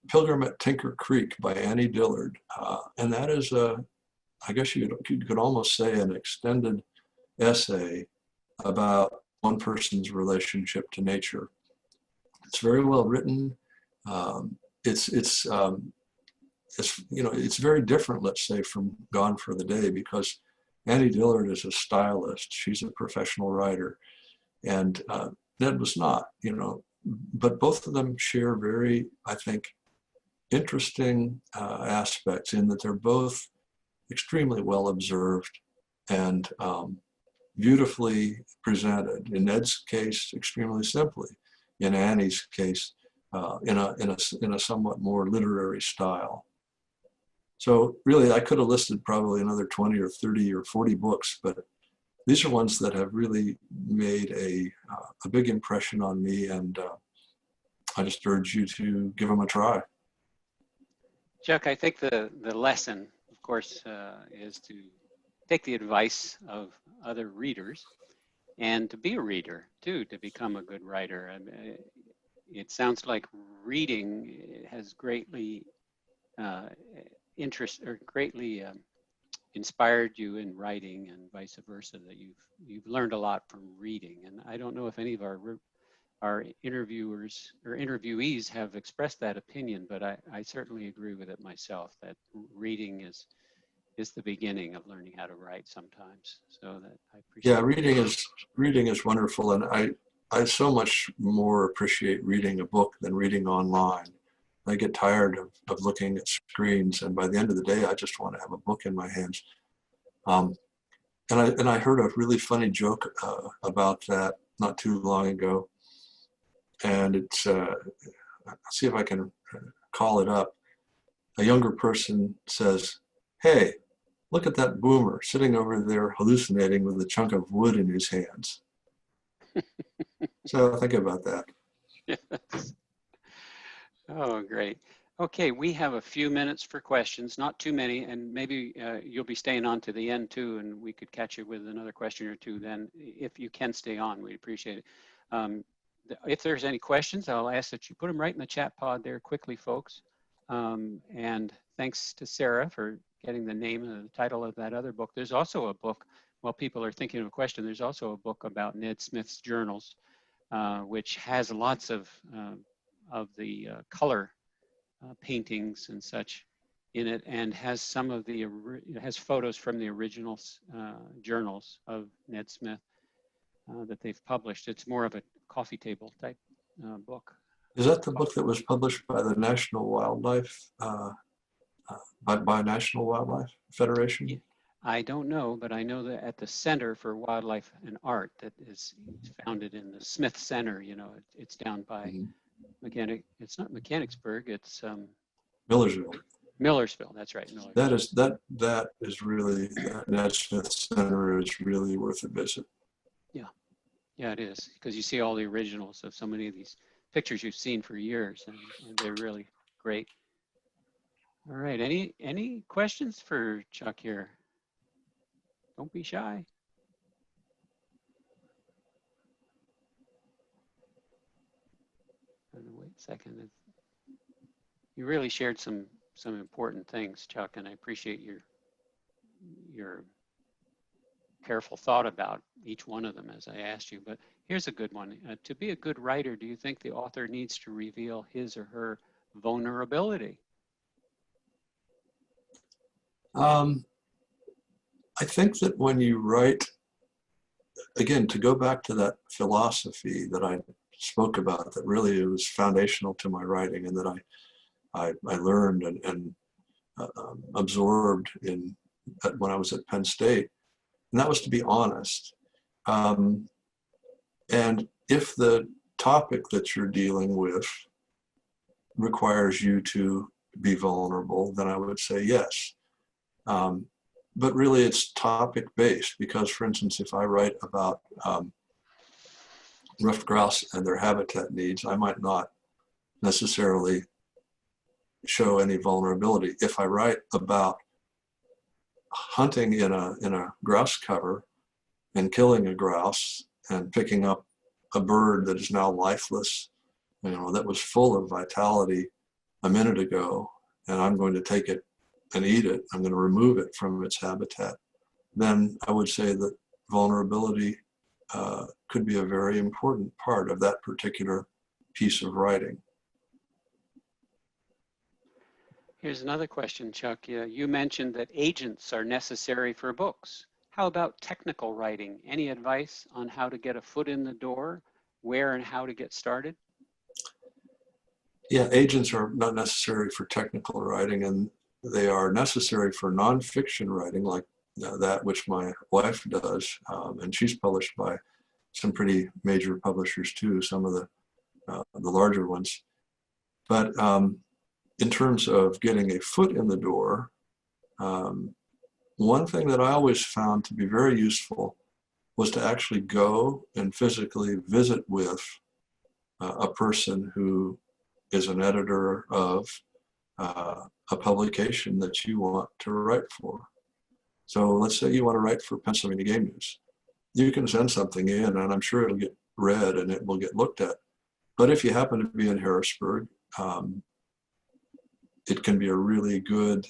Pilgrim at Tinker Creek by Annie Dillard. And that is, I guess you could almost say, an extended essay about one person's relationship to nature. It's very well written. It's very different, let's say, from Gone for the Day, because Annie Dillard is a stylist. She's a professional writer, and Ned was not, but both of them share very, I think, interesting aspects in that they're both extremely well observed and beautifully presented. In Ned's case, extremely simply. In Annie's case, in a somewhat more literary style. So really, I could have listed probably another 20 or 30 or 40 books, but these are ones that have really made a big impression on me, and I just urge you to give them a try. Chuck, I think the lesson, of course, is to take the advice of other readers and to be a reader too, to become a good writer. I mean, it sounds like reading has greatly greatly inspired you in writing, and vice versa. That you've learned a lot from reading. And I don't know if any of our interviewers or interviewees have expressed that opinion, but I certainly agree with it myself. That reading is the beginning of learning how to write sometimes. So that I appreciate. Yeah, reading is wonderful, and I so much more appreciate reading a book than reading online. I get tired of looking at screens, and by the end of the day, I just want to have a book in my hands. Um, and I heard a really funny joke about that not too long ago, and it's I'll see if I can call it up. A younger person says, "Hey, look at that boomer sitting over there hallucinating with a chunk of wood in his hands." So think about that. Yes. Oh, great. Okay, we have a few minutes for questions, not too many, and maybe you'll be staying on to the end too, and we could catch you with another question or two then. If you can stay on, we'd appreciate it. If there's any questions, I'll ask that you put them right in the chat pod there quickly, folks. And thanks to Sarah for getting the name and the title of that other book. There's also a book, while people are thinking of a question, there's also a book about Ned Smith's journals, which has lots of the color paintings and such in it, and has some of the has photos from the original journals of Ned Smith that they've published. It's more of a coffee table type book. Is that the book that was published by the National Wildlife, by National Wildlife Federation? I don't know, but I know that at the Center for Wildlife and Art, that is founded in the Smith Center, you know, it's down by it's not Mechanicsburg, it's Millersville. Millersville, that's right. Millersville. That is really, that Ned Smith Center is really worth a visit. Yeah, it is, because you see all the originals of so many of these pictures you've seen for years, and they're really great. All right, any questions for Chuck here? Don't be shy. Wait a second. You really shared some important things, Chuck, and I appreciate your careful thought about each one of them as I asked you. But here's a good one. To be a good writer, do you think the author needs to reveal his or her vulnerability? I think that when you write, again, to go back to that philosophy that I spoke about, that really was foundational to my writing and that I learned and absorbed when I was at Penn State, and that was to be honest. And if the topic that you're dealing with requires you to be vulnerable, then I would say yes. But really it's topic based, because for instance, if I write about ruffed grouse and their habitat needs, I might not necessarily show any vulnerability. If I write about hunting in a grouse cover and killing a grouse and picking up a bird that is now lifeless, you know, that was full of vitality a minute ago, and I'm going to take it and eat it, I'm going to remove it from its habitat, then I would say that vulnerability could be a very important part of that particular piece of writing. Here's another question, Chuck. You mentioned that agents are necessary for books. How about technical writing? Any advice on how to get a foot in the door, where and how to get started? Yeah, agents are not necessary for technical writing, and they are necessary for nonfiction writing, like that which my wife does, and she's published by some pretty major publishers too, some of the larger ones. But in terms of getting a foot in the door, one thing that I always found to be very useful was to actually go and physically visit with a person who is an editor of a publication that you want to write for. So let's say you want to write for Pennsylvania Game News. You can send something in, and I'm sure it'll get read and it will get looked at. But if you happen to be in Harrisburg, it can be a really good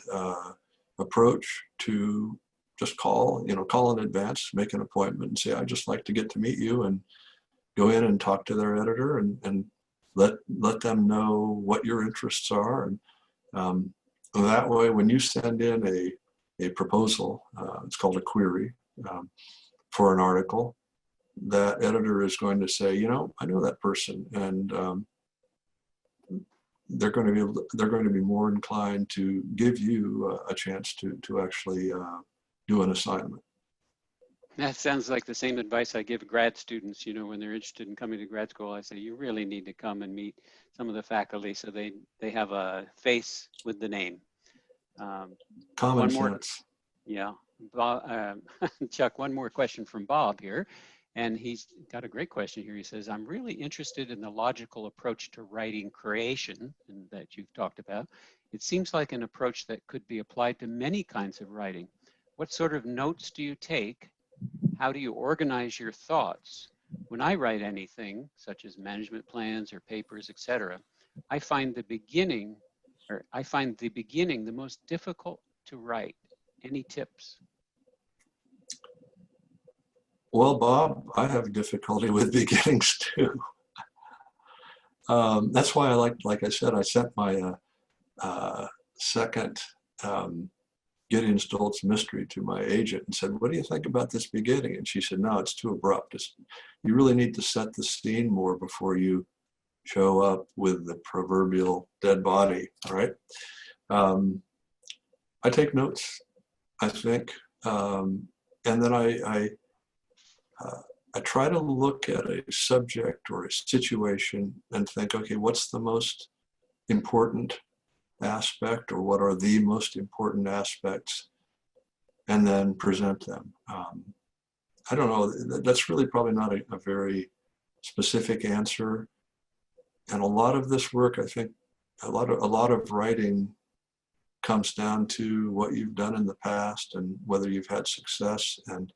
approach to just call in advance, make an appointment and say, I'd just like to get to meet you, and go in and talk to their editor and let them know what your interests are. And that way, when you send in a proposal, it's called a query for an article, that editor is going to say, I know that person, and they're going to be more inclined to give you a chance to actually do an assignment. That sounds like the same advice I give grad students, when they're interested in coming to grad school. I say, you really need to come and meet some of the faculty so they have a face with the name. Common sense. Yeah. Bob, Chuck, one more question from Bob here. And he's got a great question here. He says, I'm really interested in the logical approach to writing creation that you've talked about. It seems like an approach that could be applied to many kinds of writing. What sort of notes do you take? How do you organize your thoughts? When I write anything, such as management plans or papers, etc., I find the beginning the most difficult to write. Any tips? Well, Bob, I have difficulty with beginnings too. That's why like I said, I sent my second Gideon Stoltz mystery to my agent and said, what do you think about this beginning? And she said, no, it's too abrupt. You really need to set the scene more before you show up with the proverbial dead body, all right? I take notes, I think, and then I try to look at a subject or a situation and think, okay, what's the most important aspect, or what are the most important aspects, and then present them. I don't know, that's really probably not a very specific answer. And a lot of this work, I think, a lot of writing comes down to what you've done in the past and whether you've had success. And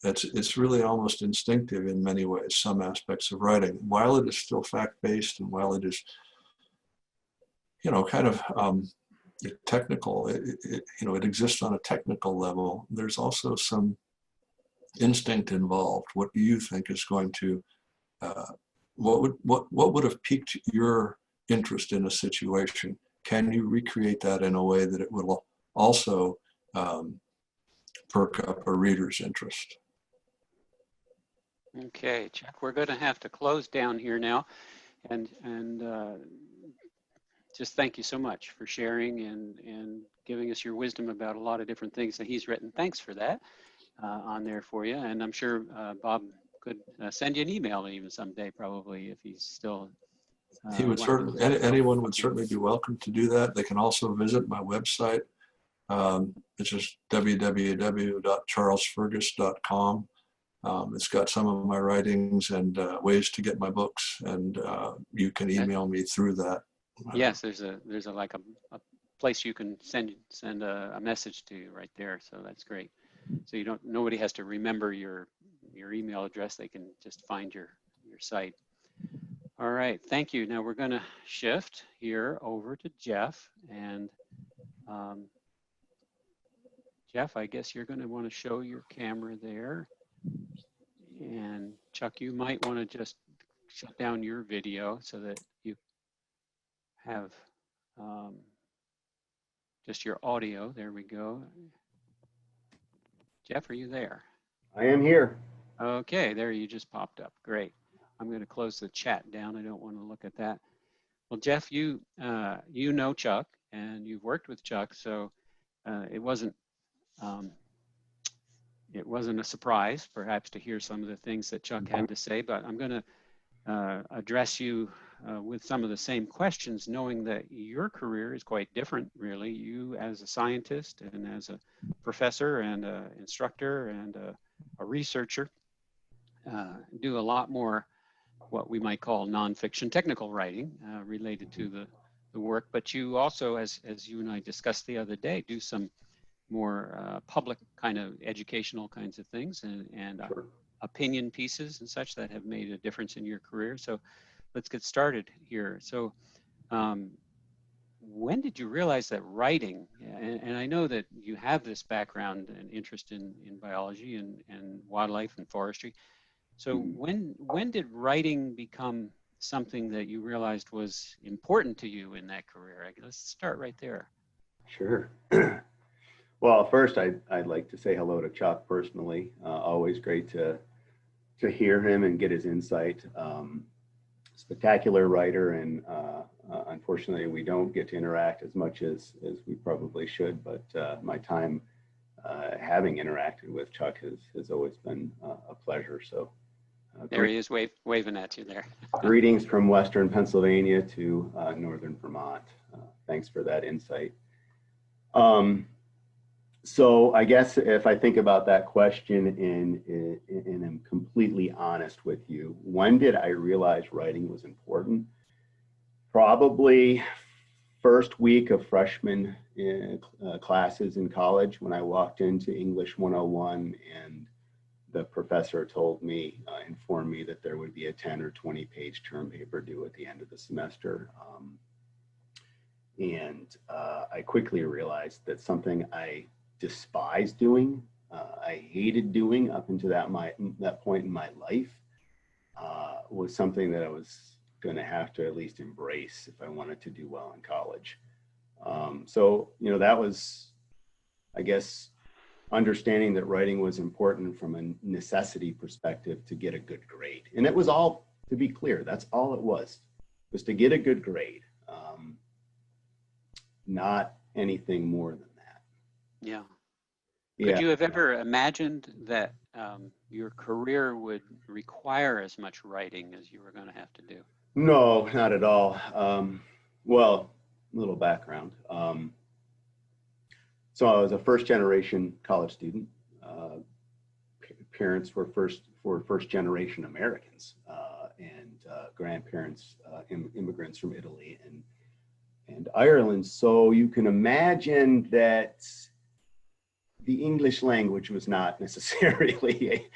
it's really almost instinctive in many ways, some aspects of writing. While it is still fact-based, and while it is, kind of technical, it exists on a technical level, there's also some instinct involved. What do you think is going to, what would have piqued your interest in a situation? Can you recreate that in a way that it will also perk up a reader's interest? Okay, Chuck, we're going to have to close down here now, and just thank you so much for sharing and giving us your wisdom about a lot of different things that he's written. Thanks for that on there for you. And I'm sure Bob could send you an email even someday, probably, if he's still. He would certainly, anyone would certainly be welcome to do that. They can also visit my website. It's just www.charlesfergus.com. It's got some of my writings and ways to get my books, and you can email me through that. Yes, there's a like a place you can send a message to right there. So that's great. So nobody has to remember your email address. They can just find your site. All right, thank you. Now we're going to shift here over to Jeff, and Jeff, I guess you're going to want to show your camera there. And Chuck, you might want to just shut down your video so that you have just your audio. There we go. Jeff, are you there? I am here. Okay, there you just popped up. Great. I'm going to close the chat down. I don't want to look at that. Well, Jeff, you know Chuck, and you've worked with Chuck, so it wasn't a surprise, perhaps, to hear some of the things that Chuck had to say, but I'm going to address you with some of the same questions, knowing that your career is quite different, really. You, as a scientist and as a professor and an instructor and a researcher, do a lot more what we might call nonfiction technical writing related to the work. But you also, as you and I discussed the other day, do some more public kind of educational kinds of things and Sure. opinion pieces and such that have made a difference in your career. So let's get started here. So when did you realize that writing, and I know that you have this background and interest in biology and wildlife and forestry. So when did writing become something that you realized was important to you in that career? Let's start right there. Sure. Well, first, I'd like to say hello to Chuck personally. Always great to hear him and get his insight. Spectacular writer, and unfortunately, we don't get to interact as much as we probably should. But my time having interacted with Chuck has always been a pleasure. So there he is, waving at you there. Greetings from Western Pennsylvania to Northern Vermont. Thanks for that insight. So I guess if I think about that question and I'm completely honest with you, when did I realize writing was important? Probably first week of freshman classes in college, when I walked into English 101 and the professor informed me that there would be a 10 or 20 page term paper due at the end of the semester. I quickly realized that something I despised doing, I hated doing up until that point in my life, was something that I was going to have to at least embrace if I wanted to do well in college. So, that was, I guess, understanding that writing was important from a necessity perspective to get a good grade. And it was all, to be clear, that's all it was to get a good grade, not anything more than that. Yeah. Could you have ever imagined that your career would require as much writing as you were going to have to do? No, not at all. Well, a little background. So I was a first generation college student. Parents were first generation Americans, and grandparents, immigrants from Italy and Ireland. So you can imagine that the English language was not necessarily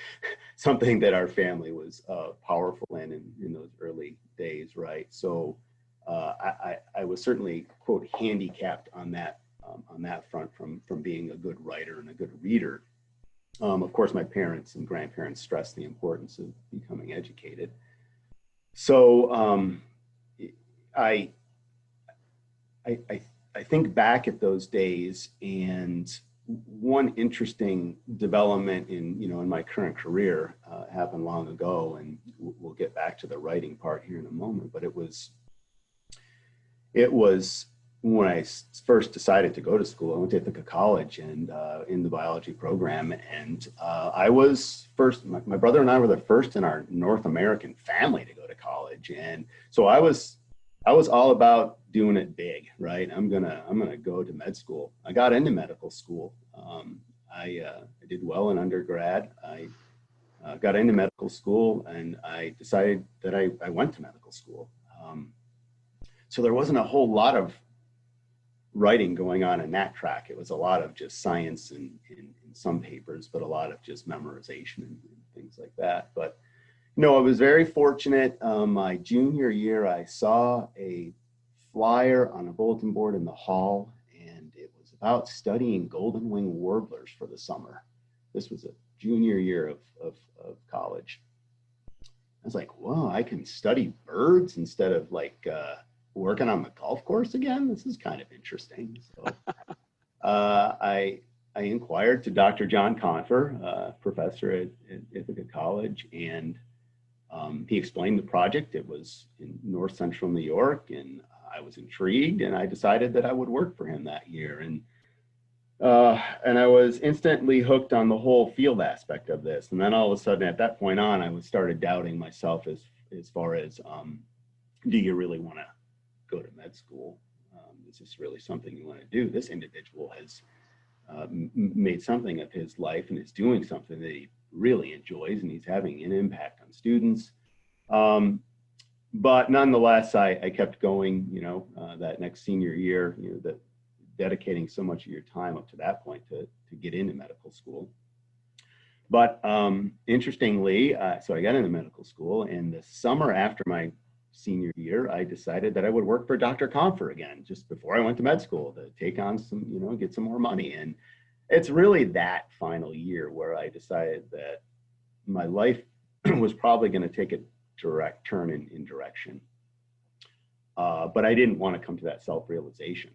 something that our family was powerful in those early days, right? So I was certainly, quote, handicapped on that front from being a good writer and a good reader. Of course, my parents and grandparents stressed the importance of becoming educated. So I think back at those days, and one interesting development in my current career happened long ago, and we'll get back to the writing part here in a moment. But it was when I first decided to go to school. I went to Ithaca College and in the biology program, and I was first. My brother and I were the first in our North American family to go to college, and so I was all about doing it big, right? I'm gonna go to med school. I got into medical school. I did well in undergrad. I got into medical school, and I decided that I went to medical school. So there wasn't a whole lot of writing going on in that track. It was a lot of just science in some papers, but a lot of just memorization and things like that. But no, I was very fortunate. My junior year, I saw a flyer on a bulletin board in the hall, and it was about studying golden wing warblers for the summer. This was a junior year of college. I was like, whoa, I can study birds instead of working on the golf course again? This is kind of interesting. So I inquired to Dr. John Confer, professor at Ithaca College, and he explained the project. It was in north central New York, and I was intrigued, and I decided that I would work for him that year. And I was instantly hooked on the whole field aspect of this. And then all of a sudden, at that point on, I started doubting myself as far as, do you really want to go to med school? Is this really something you want to do? This individual has made something of his life and is doing something that he really enjoys, and he's having an impact on students. But nonetheless, I kept going, that next senior year, that dedicating so much of your time up to that point to get into medical school. But interestingly, so I got into medical school, and the summer after my senior year, I decided that I would work for Dr. Confer again, just before I went to med school, to take on some, get some more money. And it's really that final year where I decided that my life was probably going to take a direct turn in direction. But I didn't want to come to that self-realization.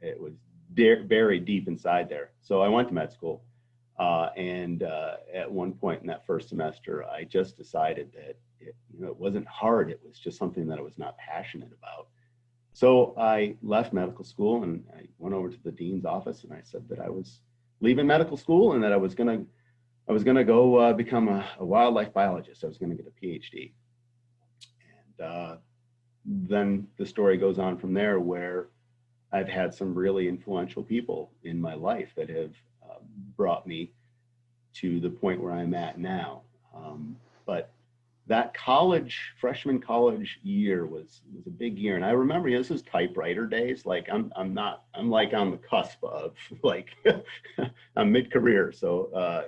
It was buried deep inside there. So I went to med school. And at one point in that first semester, I just decided that it wasn't hard. It was just something that I was not passionate about. So I left medical school, and I went over to the dean's office, and I said that I was leaving medical school and that I was gonna go become a wildlife biologist. I was gonna get a PhD. And then the story goes on from there, where I've had some really influential people in my life that have brought me to the point where I'm at now. But that freshman college year was a big year. And I remember, this is typewriter days. Like I'm like on the cusp of like, I'm mid-career. So,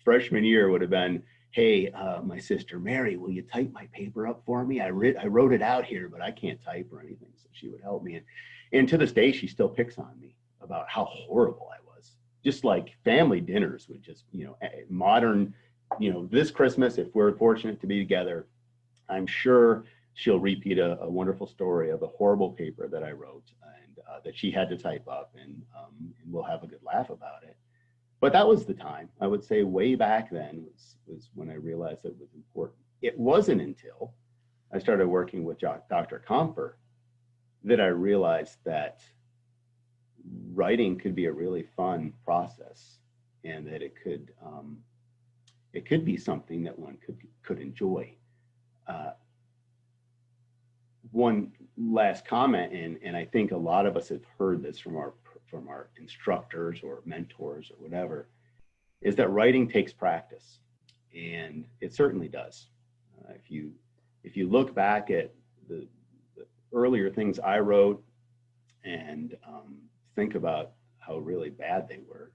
freshman year would have been, hey, my sister Mary, will you type my paper up for me? I wrote it out here, but I can't type or anything. So she would help me. And to this day, she still picks on me about how horrible I was. Just like family dinners would just, modern, this Christmas, if we're fortunate to be together, I'm sure she'll repeat a wonderful story of a horrible paper that I wrote and that she had to type up, and we'll have a good laugh about it. But that was the time. I would say way back then was when I realized it was important. It wasn't until I started working with Dr. Comfer that I realized that writing could be a really fun process, and that it could be something that one could enjoy. One last comment, and I think a lot of us have heard this from our instructors or mentors or whatever, is that writing takes practice, and it certainly does. If you look back at the earlier things I wrote and think about how really bad they were,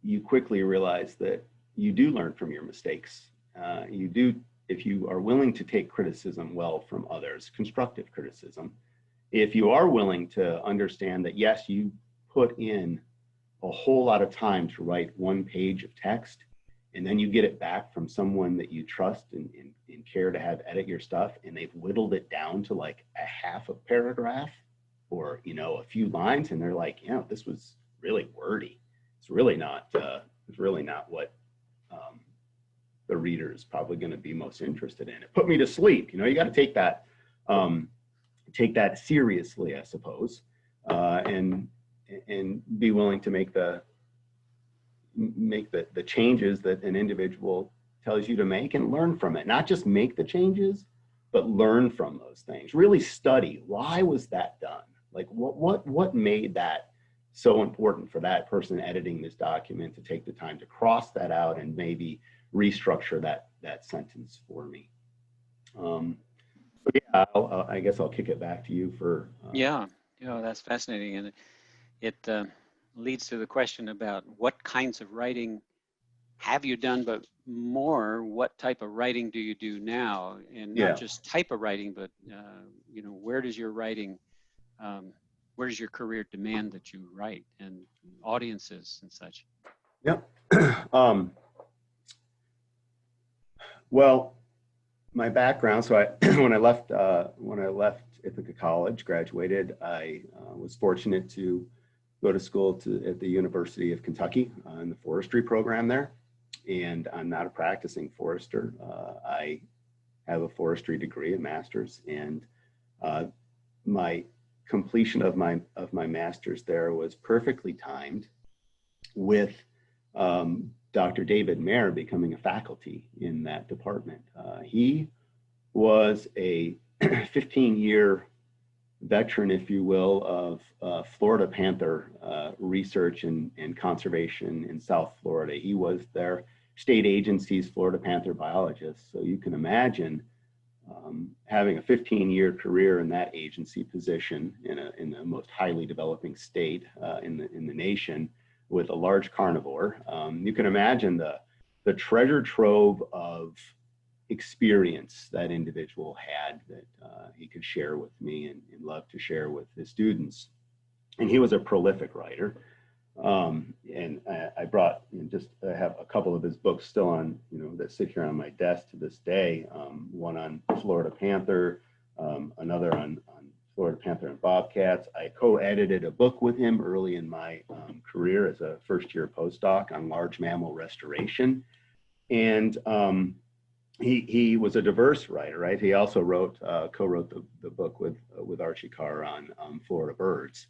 you quickly realize that you do learn from your mistakes. You do, if you are willing to take criticism well from others, constructive criticism. If you are willing to understand that, yes, you put in a whole lot of time to write one page of text, and then you get it back from someone that you trust and care to have edit your stuff, and they've whittled it down to like a half a paragraph or a few lines, and they're like, this was really wordy. It's really not what the reader is probably going to be most interested in. It put me to sleep. You got to take that seriously, I suppose, and be willing to make the changes that an individual tells you to make, and learn from it. Not just make the changes, but learn from those things. Really study, why was that done? Like what made that so important for that person editing this document to take the time to cross that out and maybe restructure that sentence for me. But yeah, I guess I'll kick it back to you for. Yeah, that's fascinating, and it leads to the question about what kinds of writing have you done, but more, what type of writing do you do now? And not just type of writing, but where does your writing, where does your career demand that you write, and audiences and such? Yep. Well, my background. So when I left Ithaca College, graduated, I was fortunate to go to school at the University of Kentucky in the forestry program there. And I'm not a practicing forester. I have a forestry degree, a master's, and my completion of my master's there was perfectly timed with Dr. David Mayer becoming a faculty in that department. He was a 15-year veteran, if you will, of Florida panther research and conservation in South Florida. He was there state agencies, Florida Panther biologists. So you can imagine having a 15-year career in that agency position in the most highly developing state in the nation with a large carnivore. You can imagine the treasure trove of experience that individual had that he could share with me and love to share with his students. And he was a prolific writer. And I brought, I have a couple of his books still on, that sit here on my desk to this day. One on Florida Panther, another on Florida Panther and Bobcats. I co-edited a book with him early in my career as a first-year postdoc on large mammal restoration. And he was a diverse writer, right? He also co-wrote the book with Archie Carr on Florida birds.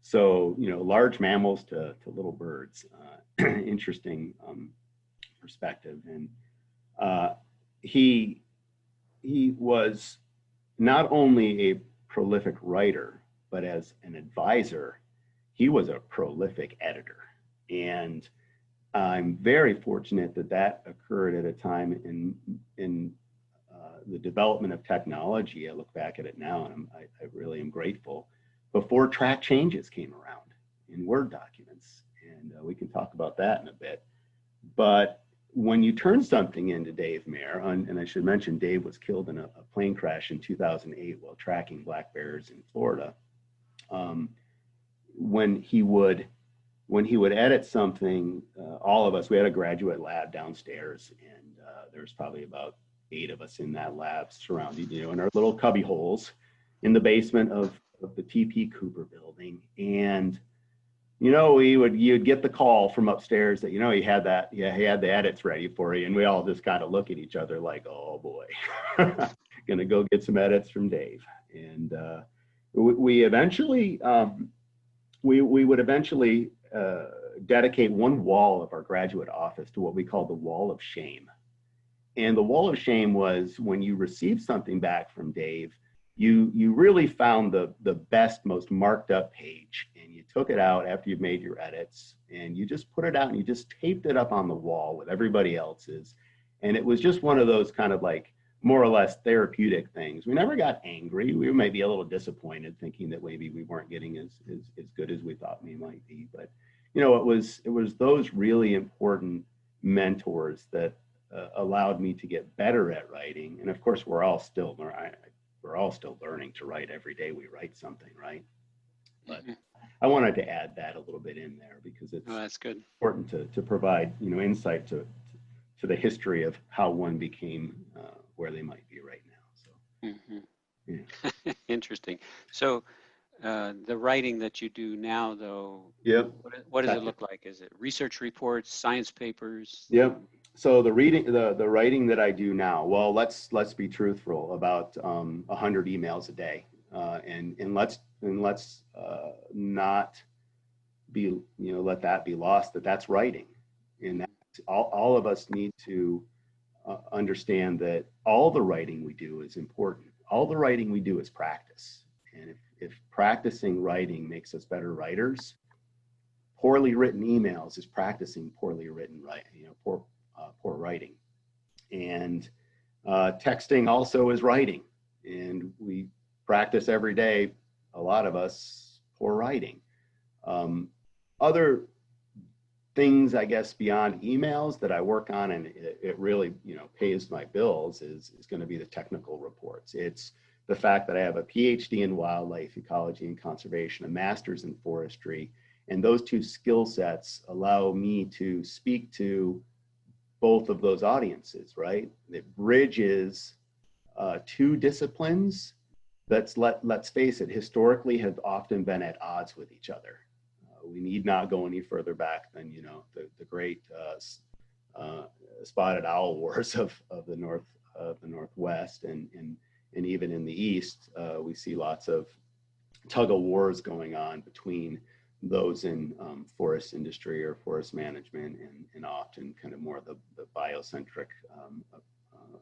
So, large mammals to little birds, interesting perspective. And he was not only a prolific writer, but as an advisor, he was a prolific editor. And I'm very fortunate that occurred at a time in the development of technology. I look back at it now and I really am grateful. Before track changes came around in Word documents. And we can talk about that in a bit. But when you turn something into Dave Mayer, and I should mention Dave was killed in a plane crash in 2008 while tracking black bears in Florida. When he would edit something, all of us, we had a graduate lab downstairs, and there's probably about 8 of us in that lab surrounded, in our little cubby holes in the basement of the TP Cooper building. And, you'd get the call from upstairs that, he had the edits ready for you. And we all just kind of look at each other like, oh boy, gonna go get some edits from Dave. And we eventually, we would eventually dedicate one wall of our graduate office to what we call the wall of shame. And the wall of shame was when you received something back from Dave, you really found the best, most marked up page, and you took it out after you've made your edits, and you just put it out and you just taped it up on the wall with everybody else's. And it was just one of those kind of like more or less therapeutic things. We never got angry. We may be a little disappointed thinking that maybe we weren't getting as good as we thought we might be. But, it was those really important mentors that allowed me to get better at writing. And of course, we're all still learning to write every day. We write something, right? But I wanted to add that a little bit in there because it's that's good. important to provide, insight to the history of how one became where they might be right now. So, yeah. Interesting. So the writing that you do now, though, Yep. What does it look like? Is it research reports, science papers? Yep. So the writing that I do now, well, let's be truthful, about 100 emails a day, and let's not be, let that be lost, that's writing. And that's, all of us need to understand that all the writing we do is important. All the writing we do is practice. And if practicing writing makes us better writers, poorly written emails is practicing poorly written writing, poor writing. And texting also is writing. And we practice every day, a lot of us, poor writing. Other things, I guess, beyond emails that I work on, and it really, pays my bills, is going to be the technical reports. It's the fact that I have a PhD in wildlife ecology and conservation, a master's in forestry, and those two skill sets allow me to speak to both of those audiences, right? It bridges 2 disciplines that's, let's face it, historically have often been at odds with each other. We need not go any further back than, the great spotted owl wars of the Northwest, and even in the East, we see lots of tug of wars going on between those in forest industry or forest management, and often kind of more the biocentric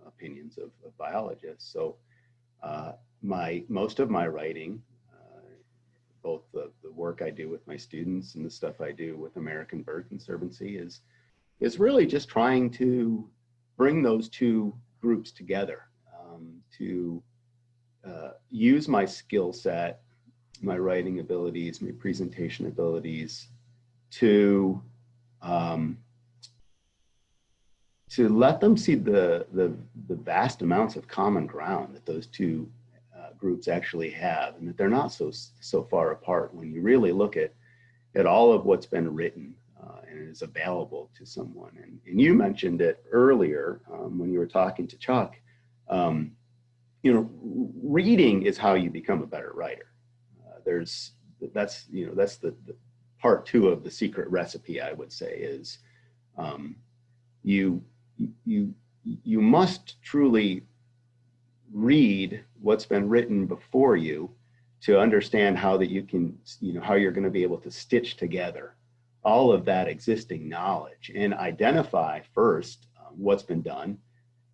opinions of biologists. So most of my writing, both the work I do with my students and the stuff I do with American Bird Conservancy, is is really just trying to bring those two groups together, to use my skill set, my writing abilities, my presentation abilities to let them see the vast amounts of common ground that those two groups actually have, and that they're not so far apart when you really look at all of what's been written and is available to someone. And you mentioned it earlier when you were talking to Chuck. Reading is how you become a better writer. That's the part two of the secret recipe, I would say, is you must truly read what's been written before you to understand how that you can, how you're going to be able to stitch together all of that existing knowledge and identify first what's been done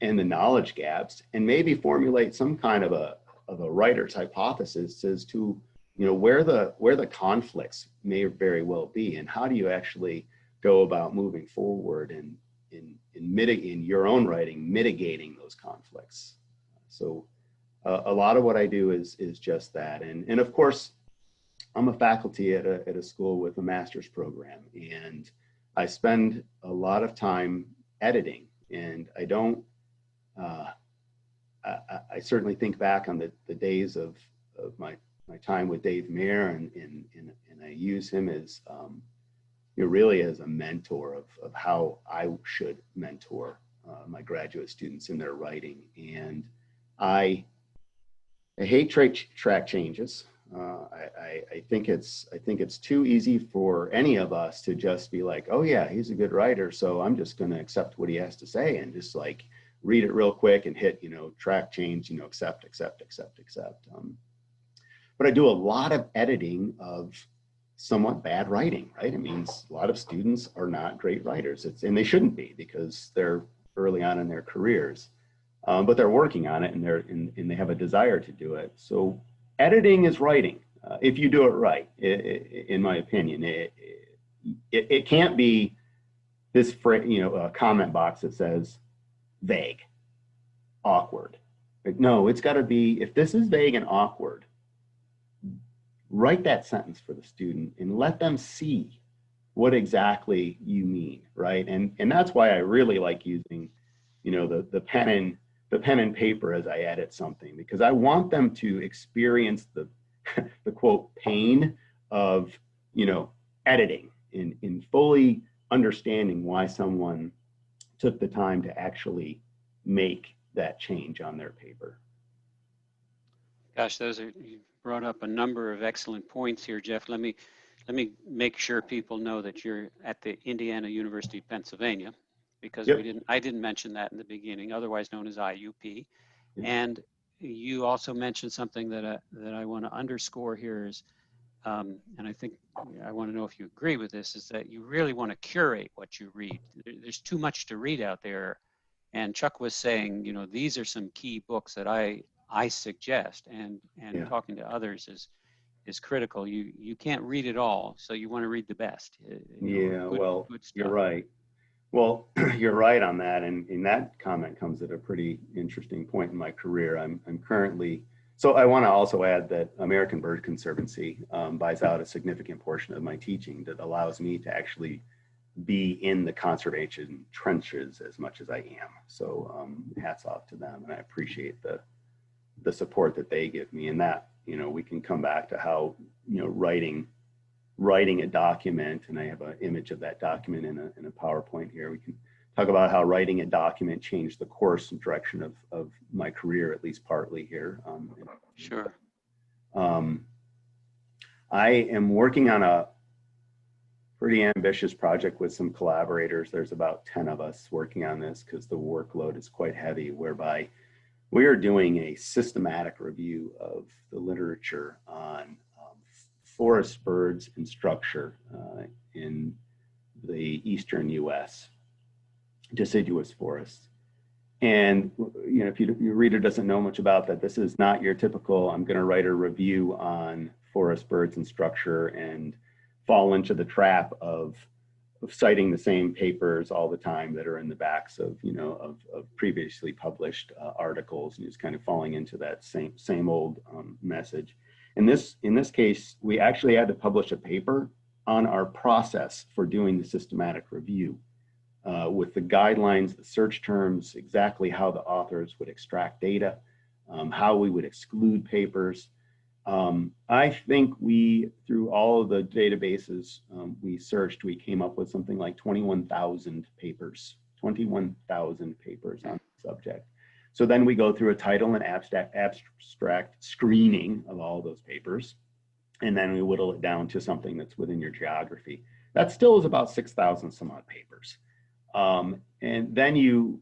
and the knowledge gaps, and maybe formulate some kind of a writer's hypothesis as to where the conflicts may very well be, and how do you actually go about moving forward and in your own writing, mitigating those conflicts. So a lot of what I do is just that. And of course, I'm a faculty at a school with a master's program, and I spend a lot of time editing, and I don't, I certainly think back on the days of my time with Dave Mayer, and I use him as really as a mentor of how I should mentor my graduate students in their writing. And I hate track changes. I think it's too easy for any of us to just be like, oh yeah, he's a good writer, so I'm just going to accept what he has to say and just like read it real quick and hit track change, accept. But I do a lot of editing of somewhat bad writing, right? It means a lot of students are not great writers, and they shouldn't be, because they're early on in their careers, but they're working on it, and they have a desire to do it. So editing is writing, if you do it right, in my opinion. It can't be this a comment box that says vague, awkward. No, it's got to be, if this is vague and awkward, write that sentence for the student and let them see what exactly you mean, right? And that's why I really like using, the pen and paper as I edit something, because I want them to experience the quote pain of editing, in fully understanding why someone took the time to actually make that change on their paper. Gosh, you brought up a number of excellent points here, Jeff. Let me make sure people know that you're at the Indiana University of Pennsylvania, because Yep. I didn't mention that in the beginning, otherwise known as IUP. Yep. And you also mentioned something that I want to underscore here is, and I think I want to know if you agree with this, is that you really want to curate what you read. There's too much to read out there. And Chuck was saying, these are some key books that I suggest, and Yeah. talking to others is critical. You can't read it all, so you want to read the best. Good stuff. You're right. Well, you're right on that, and that comment comes at a pretty interesting point in my career. I'm currently, so I want to also add that American Bird Conservancy buys out a significant portion of my teaching that allows me to actually be in the conservation trenches as much as I am. So hats off to them, and I appreciate the support that they give me. And that, we can come back to how, writing a document, and I have an image of that document in a PowerPoint here. We can talk about how writing a document changed the course and direction of my career, at least partly here. Sure. I am working on a pretty ambitious project with some collaborators. There's about 10 of us working on this because the workload is quite heavy, whereby we are doing a systematic review of the literature on forest birds and structure in the eastern US, deciduous forests. And if your reader doesn't know much about that, this is not your typical, I'm going to write a review on forest birds and structure and fall into the trap of citing the same papers all the time that are in the backs of, of previously published articles, and just kind of falling into that same old message. In this case, we actually had to publish a paper on our process for doing the systematic review, with the guidelines, the search terms, exactly how the authors would extract data, how we would exclude papers. I think through all of the databases we searched, we came up with something like 21,000 papers on the subject. So then we go through a title and abstract screening of all those papers, and then we whittle it down to something that's within your geography. That still is about 6,000 some odd papers. And then you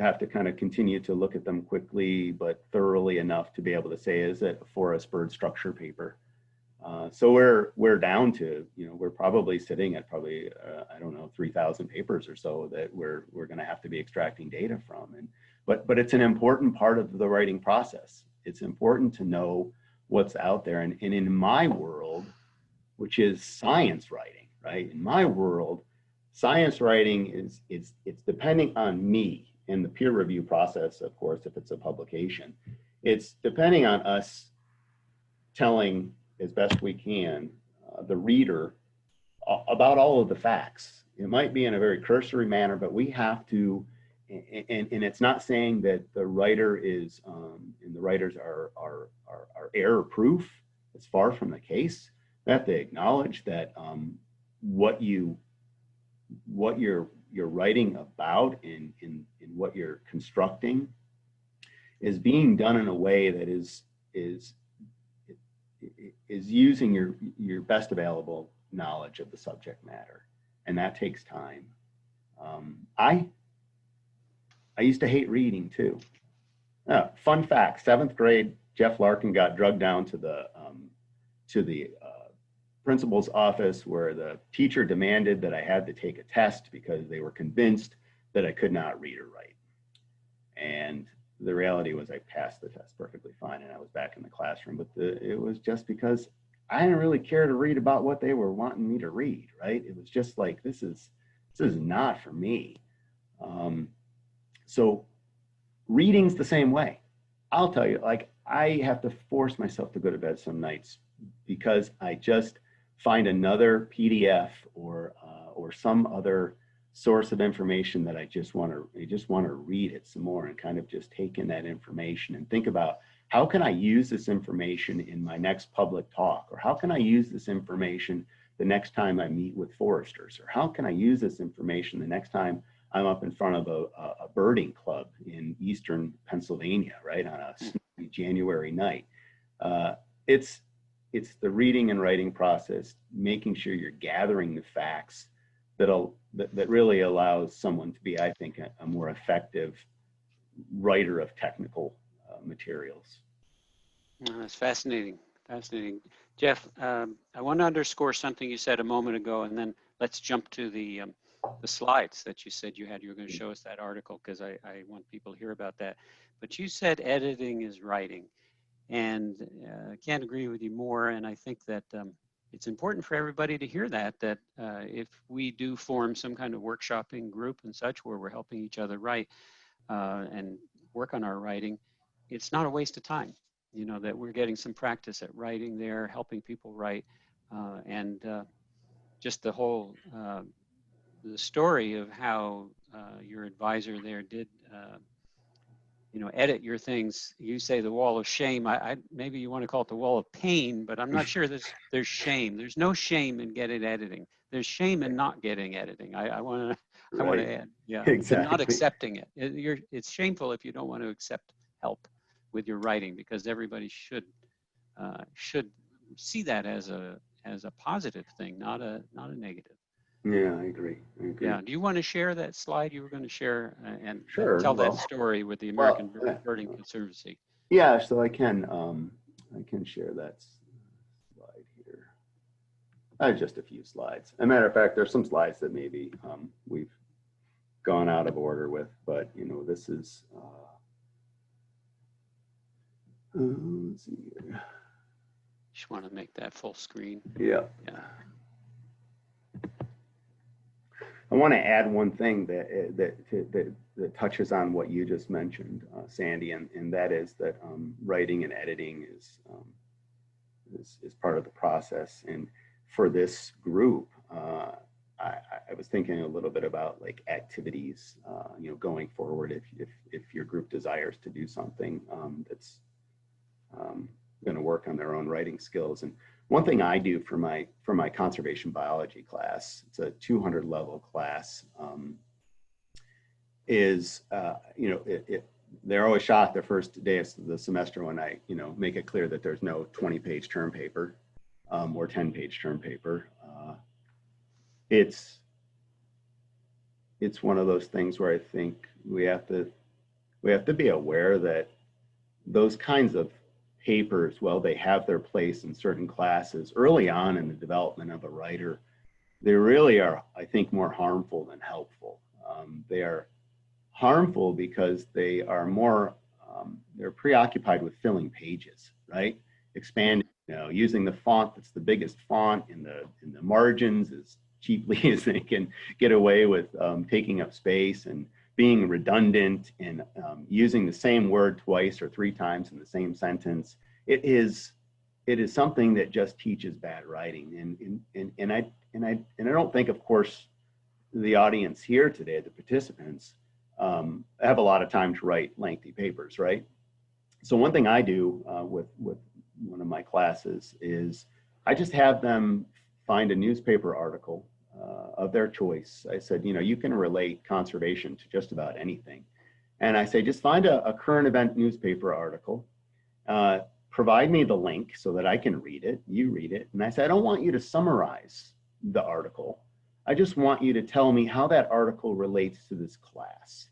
have to kind of continue to look at them quickly, but thoroughly enough to be able to say, is it a forest bird structure paper? So we're down to, we're probably sitting at I don't know, 3,000 papers or so that we're going to have to be extracting data from. But it's an important part of the writing process. It's important to know what's out there. And in my world, which is science writing, right? In my world, science writing it's depending on me and the peer review process, of course, if it's a publication. It's depending on us telling as best we can the reader about all of the facts. It might be in a very cursory manner, but we have to, and it's not saying that the writer is, and the writers are error proof. It's far from the case. We have to acknowledge that what you're writing about in what you're constructing is being done in a way that is using your best available knowledge of the subject matter, and that takes time. I used to hate reading too. Fun fact: 7th grade, Jeff Larkin got drugged down to the principal's office, where the teacher demanded that I had to take a test because they were convinced that I could not read or write. And the reality was I passed the test perfectly fine and I was back in the classroom, but it was just because I didn't really care to read about what they were wanting me to read, right? It was just like, this is not for me. So reading's the same way. I'll tell you, like, I have to force myself to go to bed some nights because I just find another PDF or some other source of information that I just want to read it some more and kind of just take in that information and think about, how can I use this information in my next public talk? Or how can I use this information the next time I meet with foresters? Or how can I use this information the next time I'm up in front of a birding club in Eastern Pennsylvania, right, on a snowy January night? It's the reading and writing process, making sure you're gathering the facts that really allows someone to be, I think, a more effective writer of technical materials. That's fascinating. Fascinating. Jeff, I want to underscore something you said a moment ago, and then let's jump to the slides that you said you had. You were going to show us that article because I want people to hear about that. But you said editing is writing, and I can't agree with you more. And I think that it's important for everybody to hear that if we do form some kind of workshopping group and such where we're helping each other write and work on our writing, it's not a waste of time. That we're getting some practice at writing there, helping people write, and just the whole the story of how your advisor there did edit your things. You say the wall of shame. I maybe you want to call it the wall of pain, but I'm not sure there's shame. There's no shame in getting editing. There's shame in not getting editing. I want to add, yeah, exactly. To not accepting it. It's shameful if you don't want to accept help with your writing, because everybody should see that as a positive thing, not a negative. Yeah, I agree. Yeah. Do you want to share that slide you were going to share and sure, tell that story with the American Birding Conservancy? Yeah, so I can share that slide here. I have just a few slides. As a matter of fact, there's some slides that maybe we've gone out of order with, but this is let's see here. Just want to make that full screen. Yeah. Yeah. I want to add one thing that touches on what you just mentioned, Sandy, and that is that writing and editing is part of the process. And for this group, I was thinking a little bit about like activities, going forward, if your group desires to do something that's going to work on their own writing skills. And one thing I do for my conservation biology class, it's a 200 level class, they're always shocked the first day of the semester when I, make it clear that there's no 20-page term paper or 10-page term paper. It's one of those things where I think we have to be aware that those kinds of papers, well, they have their place in certain classes early on in the development of a writer. They really are, I think, more harmful than helpful. They are harmful because they are more, they're preoccupied with filling pages, right? Expanding, using the font that's the biggest font in the margins as cheaply as they can get away with taking up space, and being redundant and using the same word twice or three times in the same sentence. It is something that just teaches bad writing. And I don't think, of course, the audience here today, the participants, have a lot of time to write lengthy papers, right? So one thing I do with one of my classes is I just have them find a newspaper article of their choice. I said, you can relate conservation to just about anything. And I say, just find a current event newspaper article, provide me the link so that I can read it, you read it. And I say, I don't want you to summarize the article. I just want you to tell me how that article relates to this class.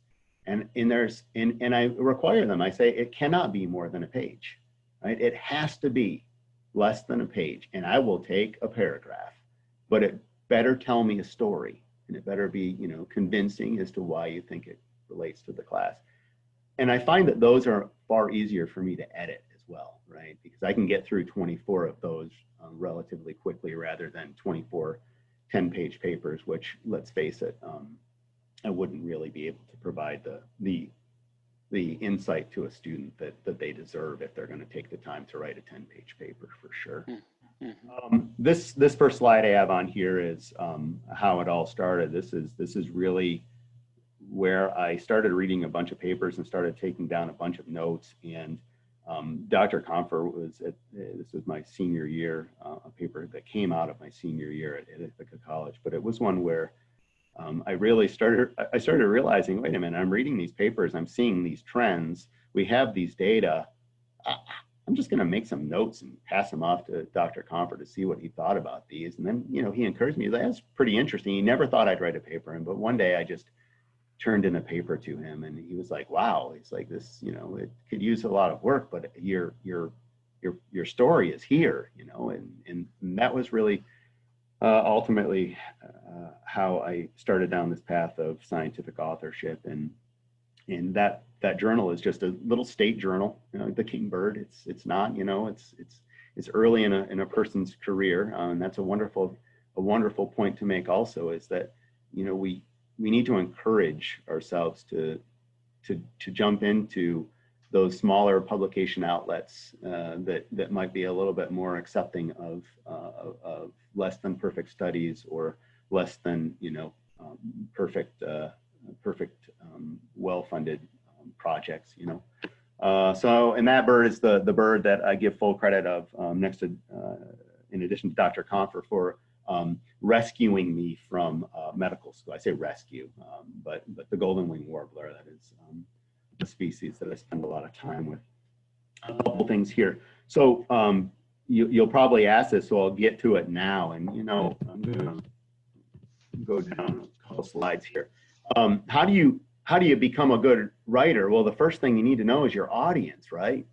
And I require them, I say, it cannot be more than a page, right? It has to be less than a page. And I will take a paragraph, but it better tell me a story, and it better be, convincing as to why you think it relates to the class. And I find that those are far easier for me to edit as well, right? Because I can get through 24 of those relatively quickly, rather than 24 10-page papers, which, let's face it, I wouldn't really be able to provide the insight to a student that they deserve if they're going to take the time to write a 10-page paper, for sure. Mm-hmm. This first slide I have on here is how it all started. This is really where I started reading a bunch of papers and started taking down a bunch of notes. And Dr. Comfer this was my senior year, a paper that came out of my senior year at Ithaca College, but it was one where I started realizing, wait a minute, I'm reading these papers, I'm seeing these trends, we have these data. I'm just going to make some notes and pass them off to Dr. Comfer to see what he thought about these. And then, he encouraged me. That's pretty interesting. He never thought I'd write a paper in, but one day I just turned in a paper to him, and he was like, wow, he's like, this, it could use a lot of work, but your story is here, and that was really ultimately how I started down this path of scientific authorship. And that journal is just a little state journal, the Kingbird. It's not, it's early in a person's career, and that's a wonderful point to make. Also, is that we need to encourage ourselves to jump into those smaller publication outlets that might be a little bit more accepting of less than perfect studies, or less than perfect well-funded projects. So, and that bird is the bird that I give full credit of, next to in addition to Dr. Comfer, for rescuing me from medical school. I say rescue, but the golden wing warbler, that is a species that I spend a lot of time with. A couple things here. So you'll probably ask this, so I'll get to it now. And I'm gonna go down a couple slides here. How do you become a good writer? Well, the first thing you need to know is your audience, right?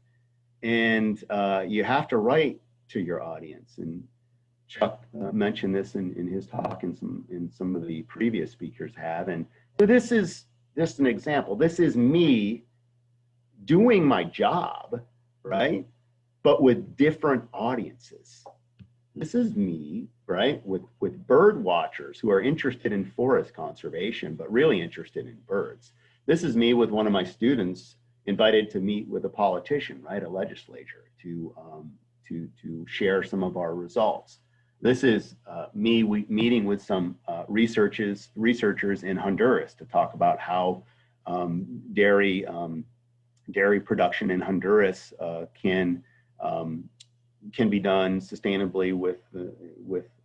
And you have to write to your audience. And Chuck mentioned this in his talk, and some of the previous speakers have. And so this is just an example. This is me doing my job, right? But with different audiences. this is me, right, with bird watchers who are interested in forest conservation, but really interested in birds. This is me with one of my students invited to meet with a politician, right, a legislator, to share some of our results. This is me meeting with some researchers in Honduras to talk about how dairy production in Honduras can be done sustainably with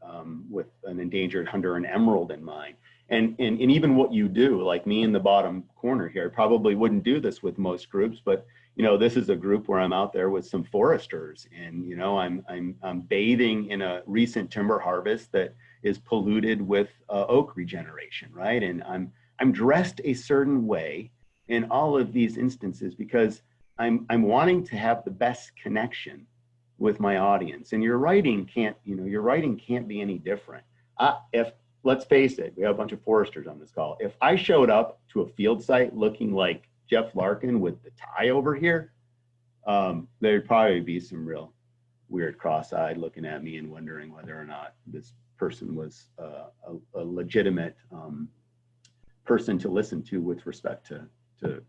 an endangered Honduran emerald in mind. And even what you do, like me in the bottom corner here, I probably wouldn't do this with most groups, but this is a group where I'm out there with some foresters, and I'm bathing in a recent timber harvest that is polluted with oak regeneration, right? And I'm dressed a certain way in all of these instances because I'm wanting to have the best connection with my audience. And your writing can't be any different. If, let's face it, we have a bunch of foresters on this call. If I showed up to a field site looking like Jeff Larkin with the tie over here, there'd probably be some real weird cross-eyed looking at me and wondering whether or not this person was a legitimate person to listen to with respect to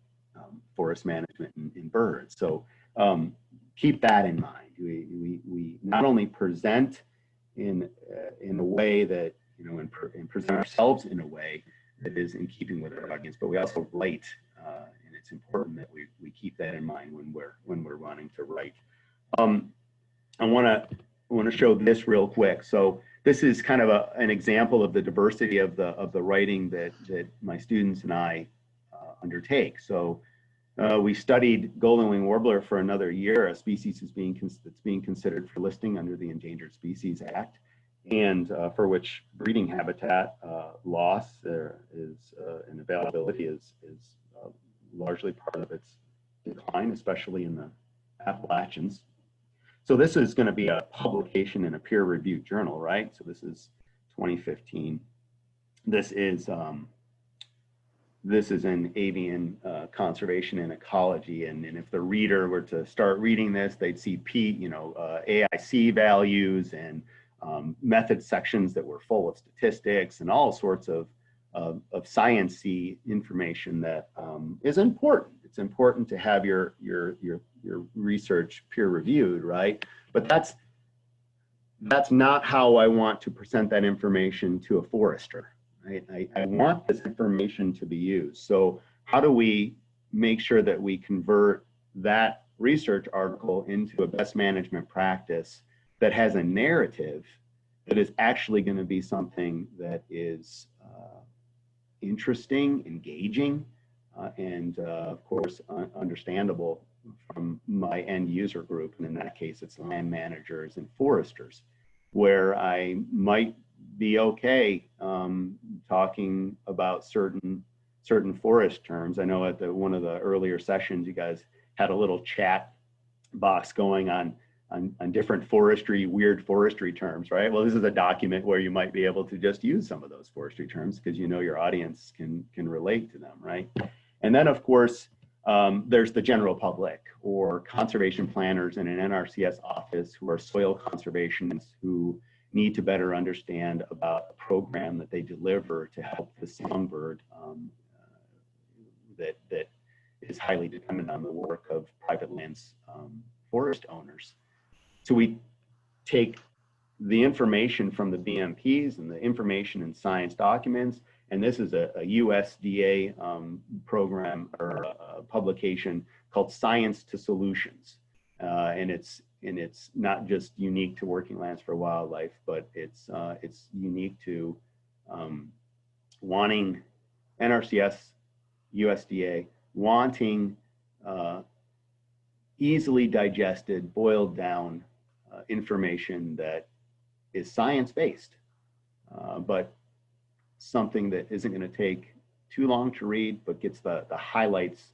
forest management and birds. So keep that in mind. We not only present in a way that, and present ourselves in a way that is in keeping with our audience, but we also write, and it's important that we keep that in mind when we're wanting to write. I want to show this real quick. So this is kind of an example of the diversity of the writing that my students and I undertake. So we studied golden wing warbler for another year. A species is that's being considered for listing under the Endangered Species Act, and for which breeding habitat loss and availability is largely part of its decline, especially in the Appalachians. So this is going to be a publication in a peer-reviewed journal, right? So this is 2015. This is in avian conservation and ecology, and if the reader were to start reading this, they'd see AIC values and method sections that were full of statistics and all sorts of science-y information that is important. It's important to have your research peer-reviewed, right? But that's not how I want to present that information to a forester. Right? I want this information to be used. So how do we make sure that we convert that research article into a best management practice that has a narrative that is actually going to be something that is interesting, engaging, and of course, understandable from my end user group. And in that case, it's land managers and foresters, where I might be okay talking about certain forest terms. I know at one of the earlier sessions, you guys had a little chat box going on different weird forestry terms, right? Well, this is a document where you might be able to just use some of those forestry terms because your audience can relate to them, right? And then of course, there's the general public or conservation planners in an NRCS office who are soil conservationists who need to better understand about a program that they deliver to help the songbird that is highly dependent on the work of private lands forest owners. So we take the information from the BMPs and the information in science documents, and this is a USDA program or a publication called Science to Solutions, and it's not just unique to Working Lands for Wildlife, but it's unique to wanting NRCS, USDA, wanting easily digested, boiled down information that is science-based, but something that isn't going to take too long to read, but gets the highlights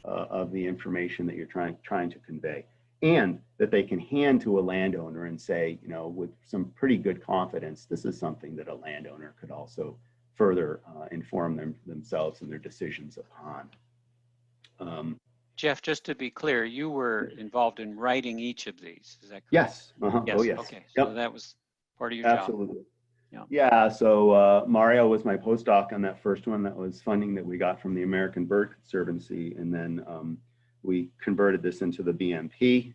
of the information that you're trying to convey, and that they can hand to a landowner and say, with some pretty good confidence, this is something that a landowner could also further inform themselves and their decisions upon. Jeff, just to be clear, you were involved in writing each of these, is that correct? Yes. Yes. Oh, yes. Okay. So Yep. that was part of your job? Absolutely. Yeah. Yeah, so Mario was my postdoc on that first one. That was funding that we got from the American Bird Conservancy. And then we converted this into the BMP,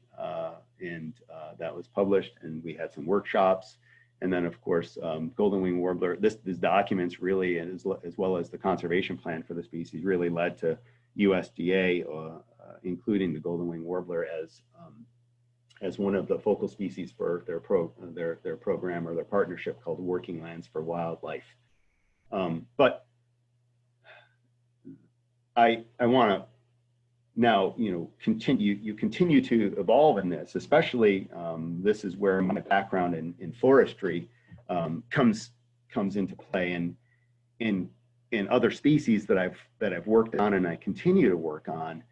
and that was published, and we had some workshops. And then, of course, golden wing warbler, this documents really, as well as the conservation plan for the species, really led to USDA including the golden wing warbler as one of the focal species for their program or their partnership called Working Lands for Wildlife. But I want to now, continue to evolve in this, especially this is where my background in forestry comes into play, and in other species that I've worked on and I continue to work on.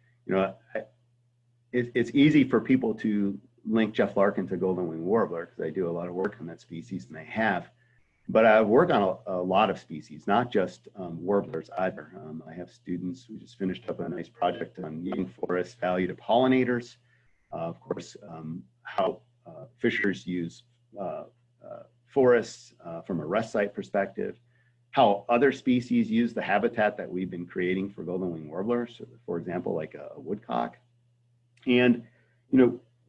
It's easy for people to link Jeff Larkin to golden wing warbler because I do a lot of work on that species, and I have. But I've worked on a lot of species, not just warblers either. I have students who just finished up a nice project on young forest value to pollinators. Of course, how fishers use forests from a rest site perspective, how other species use the habitat that we've been creating for golden wing warblers, so for example, like a woodcock. And,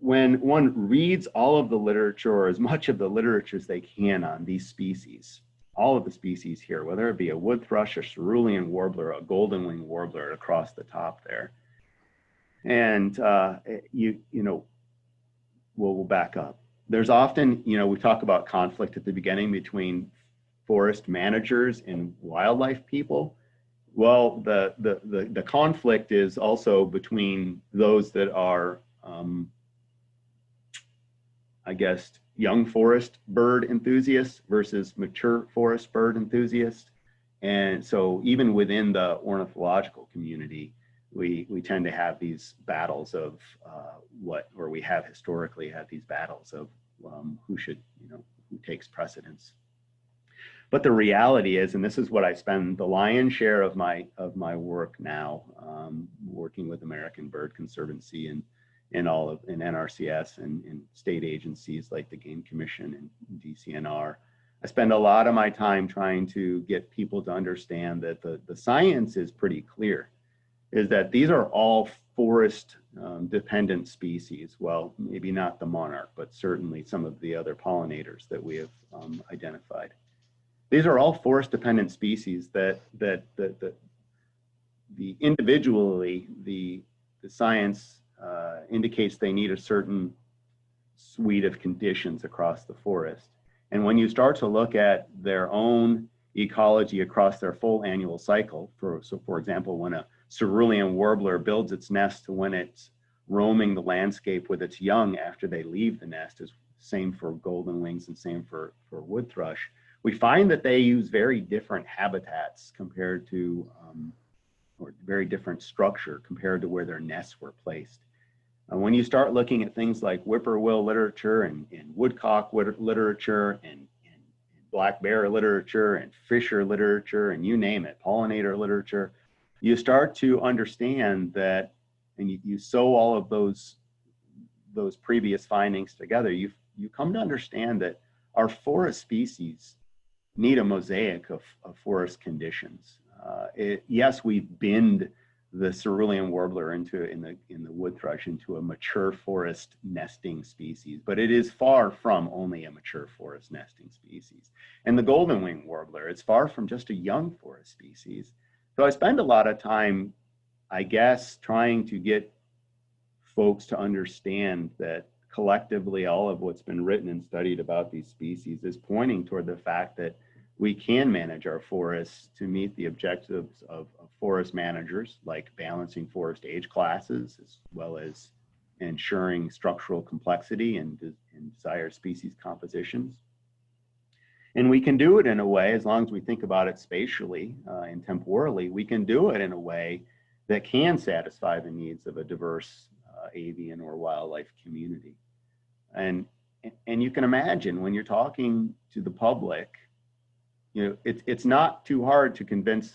when one reads all of the literature, or as much of the literature as they can on these species, all of the species here, whether it be a wood thrush, a cerulean warbler, a golden wing warbler across the top there. And, we'll back up. There's often, we talk about conflict at the beginning between forest managers and wildlife people. Well, the conflict is also between those that are, I guess, young forest bird enthusiasts versus mature forest bird enthusiasts. And so even within the ornithological community, we tend to have these battles of we have historically had these battles of who should, who takes precedence. But the reality is, and this is what I spend the lion's share of my work now, working with American Bird Conservancy and NRCS and state agencies like the Game Commission and DCNR. I spend a lot of my time trying to get people to understand that the science is pretty clear, is that these are all forest dependent species. Well, maybe not the monarch, but certainly some of the other pollinators that we have identified. These are all forest dependent species that individually the science indicates they need a certain suite of conditions across the forest. And when you start to look at their own ecology across their full annual cycle, for example, when a cerulean warbler builds its nest to when it's roaming the landscape with its young after they leave the nest, is same for golden wings and same for wood thrush, we find that they use very different habitats compared to, or very different structure compared to where their nests were placed. When you start looking at things like whippoorwill literature and woodcock literature and black bear literature and fisher literature and you name it, pollinator literature, you start to understand that, and you sew all of those previous findings together, you come to understand that our forest species need a mosaic of forest conditions. Yes, we bend the cerulean warbler in the wood thrush into a mature forest nesting species, but it is far from only a mature forest nesting species. And the golden wing warbler, it's far from just a young forest species. So I spend a lot of time, I guess, trying to get folks to understand that collectively all of what's been written and studied about these species is pointing toward the fact that we can manage our forests to meet the objectives of forest managers, like balancing forest age classes, as well as ensuring structural complexity and desired species compositions. And we can do it in a way, as long as we think about it spatially and temporally, we can do it in a way that can satisfy the needs of a diverse avian or wildlife community. And you can imagine when you're talking to the public, it's not too hard to convince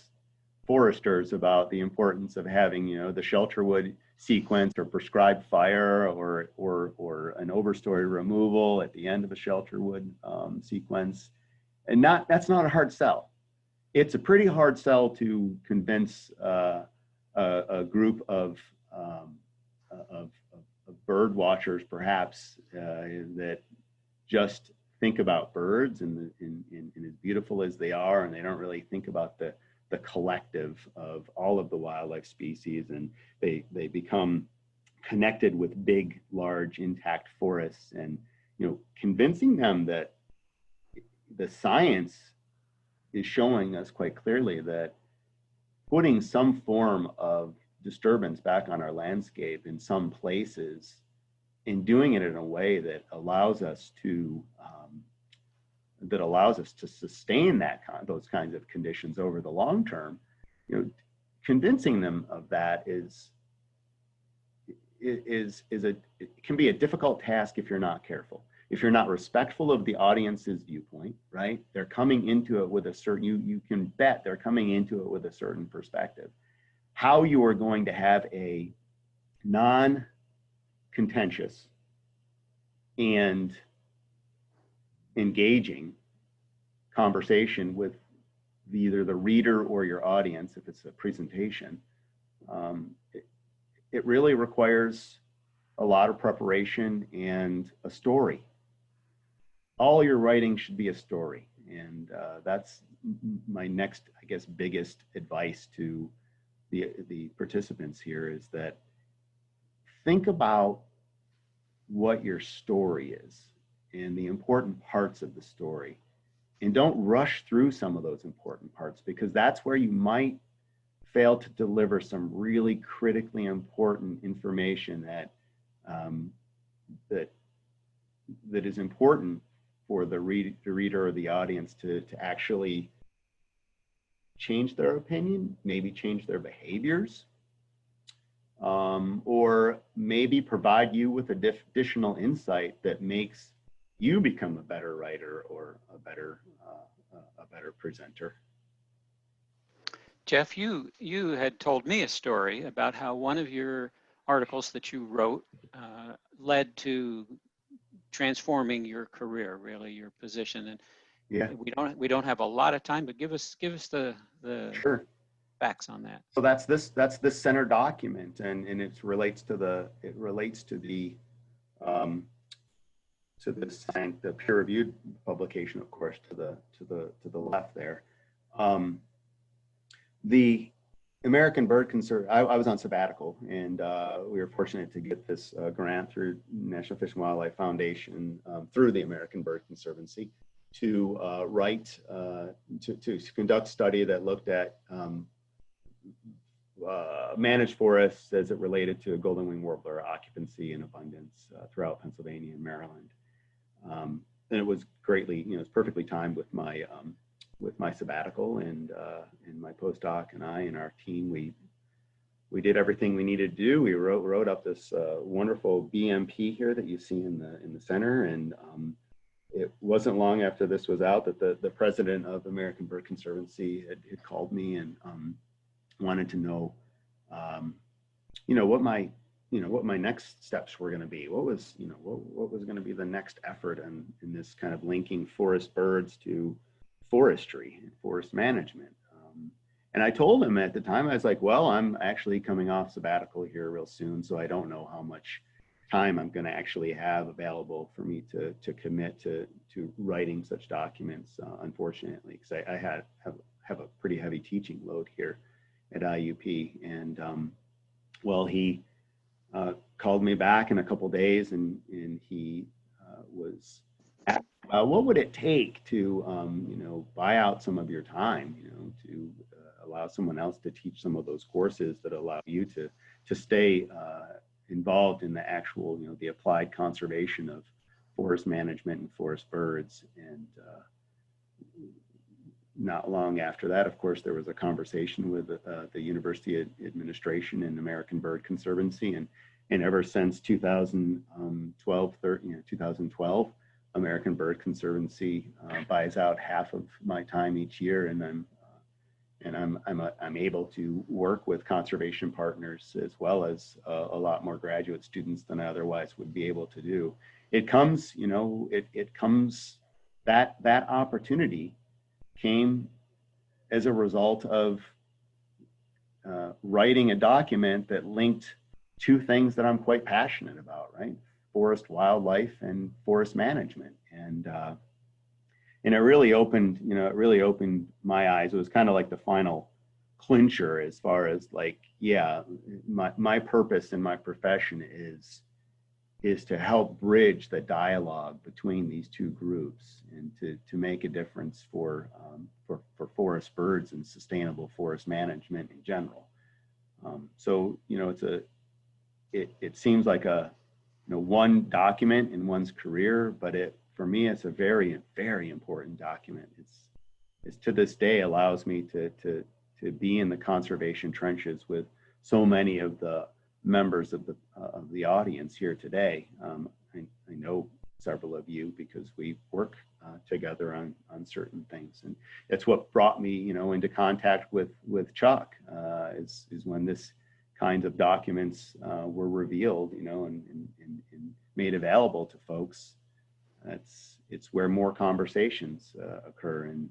foresters about the importance of having, the shelterwood sequence or prescribed fire or an overstory removal at the end of a shelterwood sequence. And that's not a hard sell. It's a pretty hard sell to convince a group of bird watchers, perhaps, that just think about birds and as beautiful as they are, and they don't really think about the collective of all of the wildlife species, and they become connected with big, large, intact forests, and convincing them that the science is showing us quite clearly that putting some form of disturbance back on our landscape in some places and doing it in a way that allows us to sustain those kinds of conditions over the long term, convincing them of that it can be a difficult task if you're not careful. If you're not respectful of the audience's viewpoint, right? They're coming into it with a certain, you can bet they're coming into it with a certain perspective. How you are going to have a non-contentious and engaging conversation with either the reader or your audience, if it's a presentation, it really requires a lot of preparation and a story. All your writing should be a story. And that's my next, I guess, biggest advice to the participants here, is that think about what your story is and the important parts of the story. And don't rush through some of those important parts, because that's where you might fail to deliver some really critically important information that is important for the reader or the audience to actually change their opinion, maybe change their behaviors, or maybe provide you with additional insight that makes you become a better writer or a better presenter. Jeff, you had told me a story about how one of your articles that you wrote led to transforming your career, really your position. And yeah, we don't have a lot of time, but give us the sure facts on that. So that's this center document, and it relates to the peer-reviewed publication, of course, to the left there. The American Bird Conservancy, I was on sabbatical, and we were fortunate to get this grant through National Fish and Wildlife Foundation, through the American Bird Conservancy, to to conduct a study that looked at managed forests as it related to golden wing warbler occupancy and abundance throughout Pennsylvania and Maryland. And it was greatly, it was perfectly timed with my sabbatical, and my postdoc and I and our team, we did everything we needed to do. We wrote up this wonderful BMP here that you see in the center, and it wasn't long after this was out that the president of the American Bird Conservancy had called me and wanted to know, what my next steps were going to be. What was going to be the next effort in this kind of linking forest birds to forestry and forest management. And I told him at the time, I was like, well, I'm actually coming off sabbatical here real soon, so I don't know how much time I'm going to actually have available for me to commit to writing such documents, unfortunately, because I have a pretty heavy teaching load here at IUP. And well, he called me back in a couple days, and he was asked, what would it take to buy out some of your time, to allow someone else to teach some of those courses that allow you to stay involved in the actual, the applied conservation of forest management and forest birds. And not long after that, of course, there was a conversation with the university administration and American Bird Conservancy, and ever since 2012, American Bird Conservancy buys out half of my time each year, and I'm and I'm able to work with conservation partners as well as a lot more graduate students than I otherwise would be able to do. It comes, you know, it comes, that opportunity came as a result of writing a document that linked two things that I'm quite passionate about, right? Forest wildlife and forest management. And it really opened, you know, it really opened my eyes. It was kind of like the final clincher as far as like, yeah, my purpose in my profession is to help bridge the dialogue between these two groups and to make a difference for forest birds and sustainable forest management in general. So, you know, it seems like a, you know, one document in one's career, but for me, it's a very, very important document. It's to this day allows me to be in the conservation trenches with so many of the members of the audience here today. I know several of you because we work together on certain things, and it's what brought me, you know, into contact with Chuck. Is when this kinds of documents were revealed, you know, and made available to folks. It's where more conversations occur, and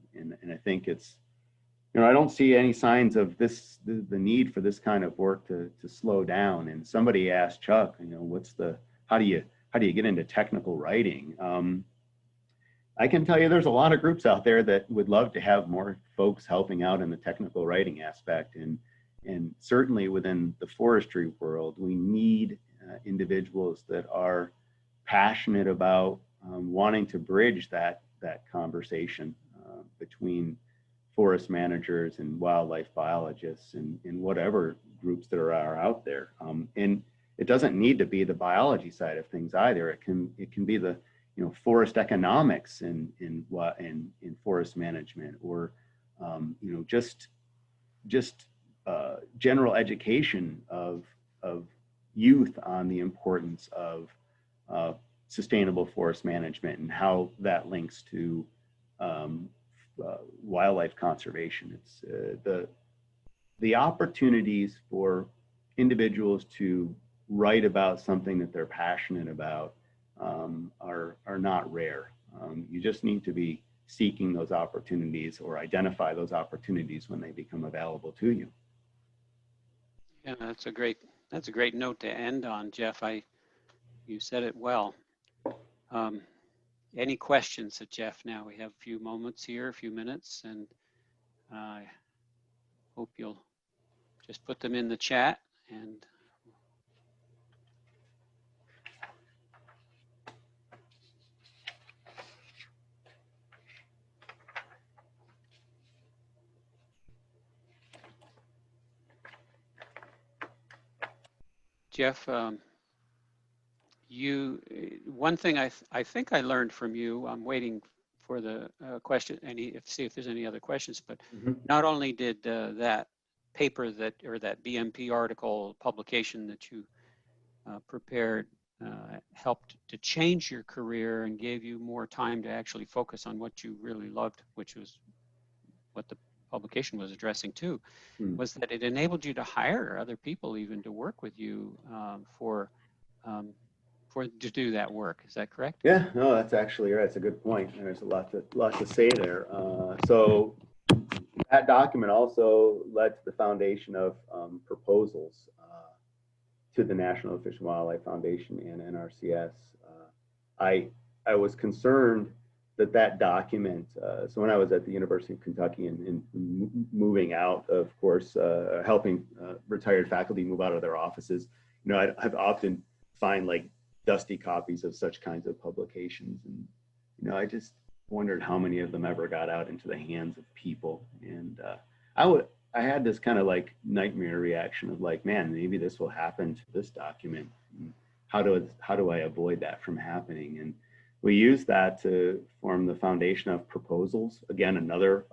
I think it's, you know, I don't see any signs of this, the need for this kind of work to slow down. And somebody asked Chuck, you know, how do you get into technical writing? I can tell you there's a lot of groups out there that would love to have more folks helping out in the technical writing aspect, and certainly within the forestry world, we need individuals that are passionate about wanting to bridge that conversation between forest managers and wildlife biologists and whatever groups that are out there. And it doesn't need to be the biology side of things either. It can be the, you know, forest economics in forest management, or you know, just general education of youth on the importance of sustainable forest management and how that links to wildlife conservation. It's the opportunities for individuals to write about something that they're passionate about are not rare. You just need to be seeking those opportunities or identify those opportunities when they become available to you. Yeah, that's a great note to end on, Jeff. You said it well. Any questions of Jeff now? We have a few moments here, a few minutes, and I hope you'll just put them in the chat. And Jeff, one thing I think I learned from you, I'm waiting for the question, see if there's any other questions, but not only did that paper or that BMP article publication that you prepared helped to change your career and gave you more time to actually focus on what you really loved, which was what the publication was addressing too, was that it enabled you to hire other people even to work with you to do that work. Is that correct? Yeah, no, that's actually right. It's a good point. There's a lot to say there. So that document also led to the foundation of proposals to the National Fish and Wildlife Foundation and NRCS. I was concerned that document, so when I was at the University of Kentucky and moving out, of course, helping retired faculty move out of their offices, you know, I've often find like dusty copies of such kinds of publications. And, you know, I just wondered how many of them ever got out into the hands of people. And I had this kind of like nightmare reaction of like, man, maybe this will happen to this document. How do I avoid that from happening? And we use that to form the foundation of proposals. Again, another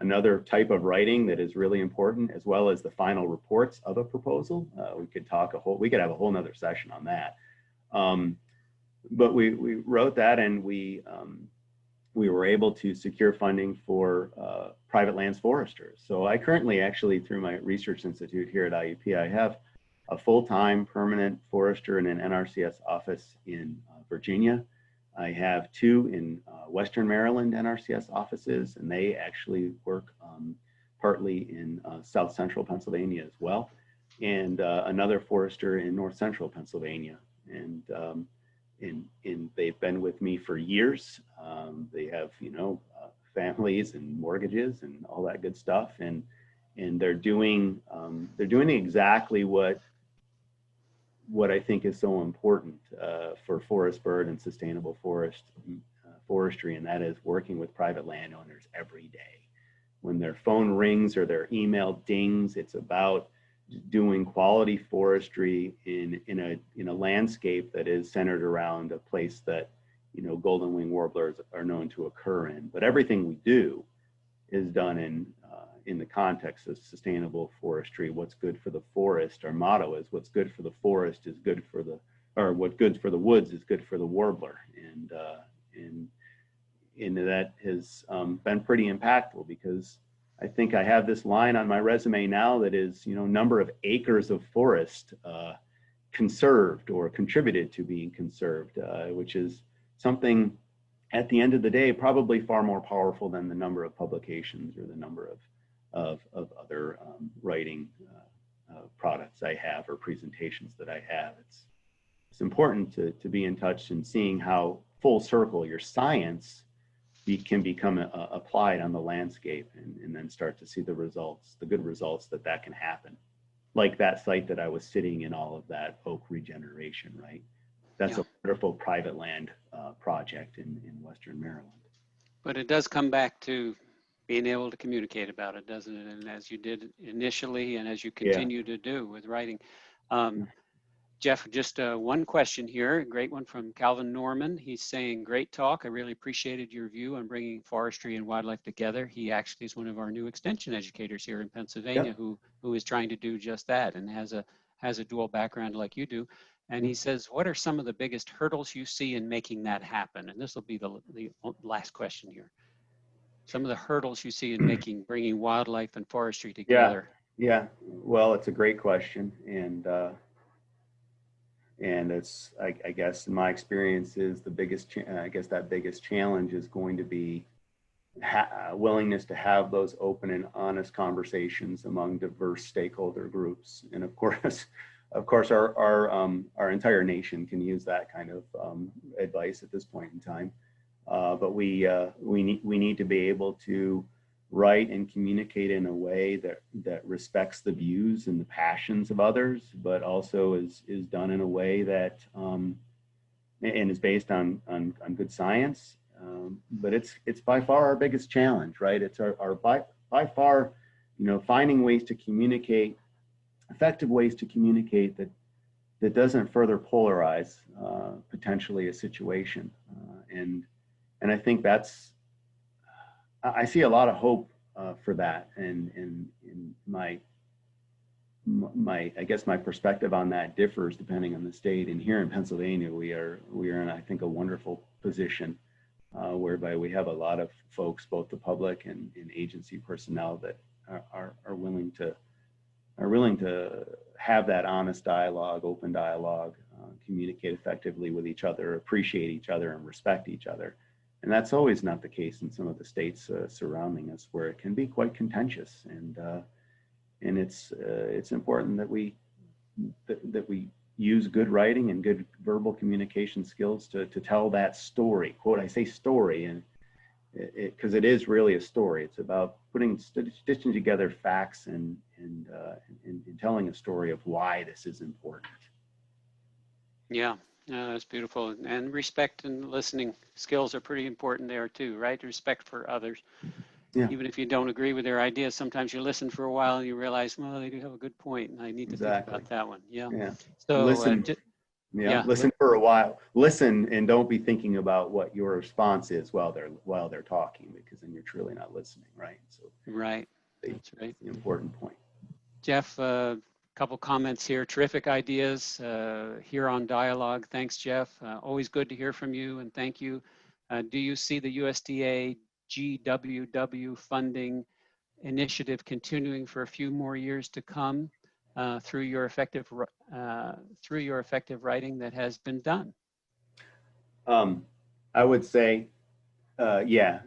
another type of writing that is really important, as well as the final reports of a proposal. We could have a whole nother session on that. But we wrote that, and we we were able to secure funding for private lands foresters. So I currently actually, through my research institute here at IUP, I have a full-time permanent forester in an NRCS office in Virginia. I have two in Western Maryland NRCS offices, and they actually work partly in South Central Pennsylvania as well, and another forester in North Central Pennsylvania. And they've been with me for years. They have, families and mortgages and all that good stuff, and they're doing exactly what I think is so important for forest bird and sustainable forestry, and that is working with private landowners every day. When their phone rings or their email dings, it's about doing quality forestry in a landscape that is centered around a place that golden wing warblers are known to occur in. But everything we do is done in the context of sustainable forestry. What's good for the forest? Our motto is what's good for the forest is good for the, or what's good for the woods is good for the warbler. And that has been pretty impactful, because I think I have this line on my resume now that is, number of acres of forest conserved or contributed to being conserved, which is something at the end of the day probably far more powerful than the number of publications or the number of other writing products I have or presentations that I have. It's important to be in touch and seeing how full circle your science can become applied on the landscape, and then start to see the results, the good results that can happen. Like that site that I was sitting in, all of that oak regeneration, right? That's a wonderful private land project in Western Maryland. But it does come back to being able to communicate about it, doesn't it? And as you did initially, and as you continue to do with writing. Jeff, just one question here, a great one from Calvin Norman. He's saying, great talk. I really appreciated your view on bringing forestry and wildlife together. He actually is one of our new extension educators here in Pennsylvania who is trying to do just that, and has a dual background like you do. And he says, what are some of the biggest hurdles you see in making that happen? And this will be the last question here. Some of the hurdles you see in bringing wildlife and forestry together. Yeah. Well, it's a great question. And it's, I guess, in my experience, is the biggest, that biggest challenge is going to be willingness to have those open and honest conversations among diverse stakeholder groups. And of course, our entire nation can use that kind of advice at this point in time. But we need to be able to write and communicate in a way that respects the views and the passions of others, but also is done in a way that and is based on good science. But it's by far our biggest challenge, right? It's our by far, finding ways to communicate, effective ways to communicate that doesn't further polarize potentially a situation. And I think I see a lot of hope for that, and my I guess my perspective on that differs depending on the state. And here in Pennsylvania, we are in, I think, a wonderful position whereby we have a lot of folks, both the public and agency personnel, that are willing to have that honest dialogue, open dialogue, communicate effectively with each other, appreciate each other, and respect each other. And that's always not the case in some of the states surrounding us, where it can be quite contentious. And it's important that we use good writing and good verbal communication skills to tell that story. Quote, I say story, and because it is really a story. It's about stitching together facts and telling a story of why this is important. Yeah. That's beautiful. And respect and listening skills are pretty important there too, right? Respect for others. Yeah. Even if you don't agree with their ideas, sometimes you listen for a while and you realize, well, they do have a good point, and I need to think about that one. Yeah. So listen. Listen for a while. Listen, and don't be thinking about what your response is while they're talking, because then you're truly not listening, right? So right. That's right. The important point. Jeff, couple comments here. Terrific ideas here on Dialogue. Thanks, Jeff. Always good to hear from you, and thank you. Do you see the USDA GWW funding initiative continuing for a few more years to come through your effective writing that has been done? I would say, yeah,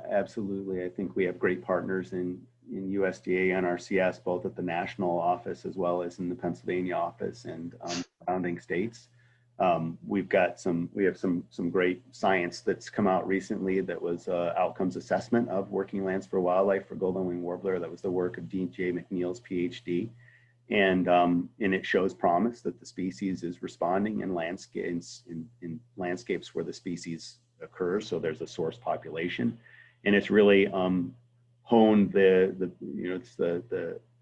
absolutely. I think we have great partners in USDA, NRCS, both at the national office as well as in the Pennsylvania office and surrounding states. We have some great science that's come out recently that was outcomes assessment of working lands for wildlife for golden wing warbler. That was the work of D.J. McNeil's PhD. And it shows promise that the species is responding in landscapes where the species occurs. So there's a source population, and it's really honed the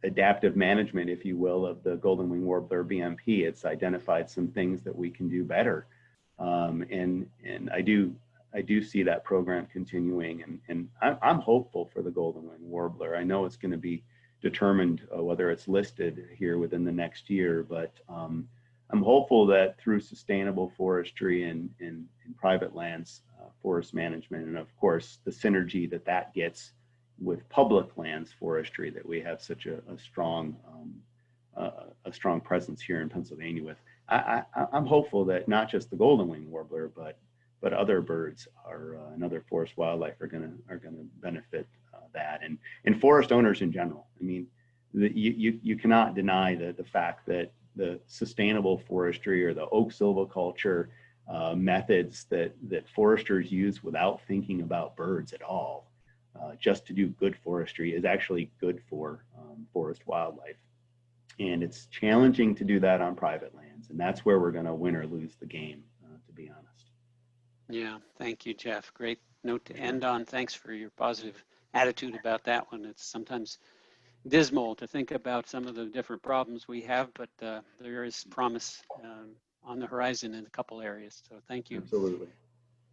adaptive management, if you will, of the golden wing warbler BMP. It's identified some things that we can do better, and I do see that program continuing, and I'm hopeful for the golden wing warbler. I know it's going to be determined whether it's listed here within the next year, but I'm hopeful that through sustainable forestry and private lands, forest management, and of course the synergy that gets with public lands forestry, that we have such a strong presence here in Pennsylvania with. I'm hopeful that not just the golden wing warbler, but other birds and other forest wildlife are gonna benefit that, and forest owners in general. I mean, you cannot deny the fact that the sustainable forestry or the oak silviculture methods that foresters use without thinking about birds at all, just to do good forestry, is actually good for forest wildlife. And it's challenging to do that on private lands, and that's where we're going to win or lose the game, to be honest. Yeah, thank you, Jeff. Great note to end on. Thanks for your positive attitude about that one. It's sometimes dismal to think about some of the different problems we have, but there is promise on the horizon in a couple areas. So thank you. Absolutely.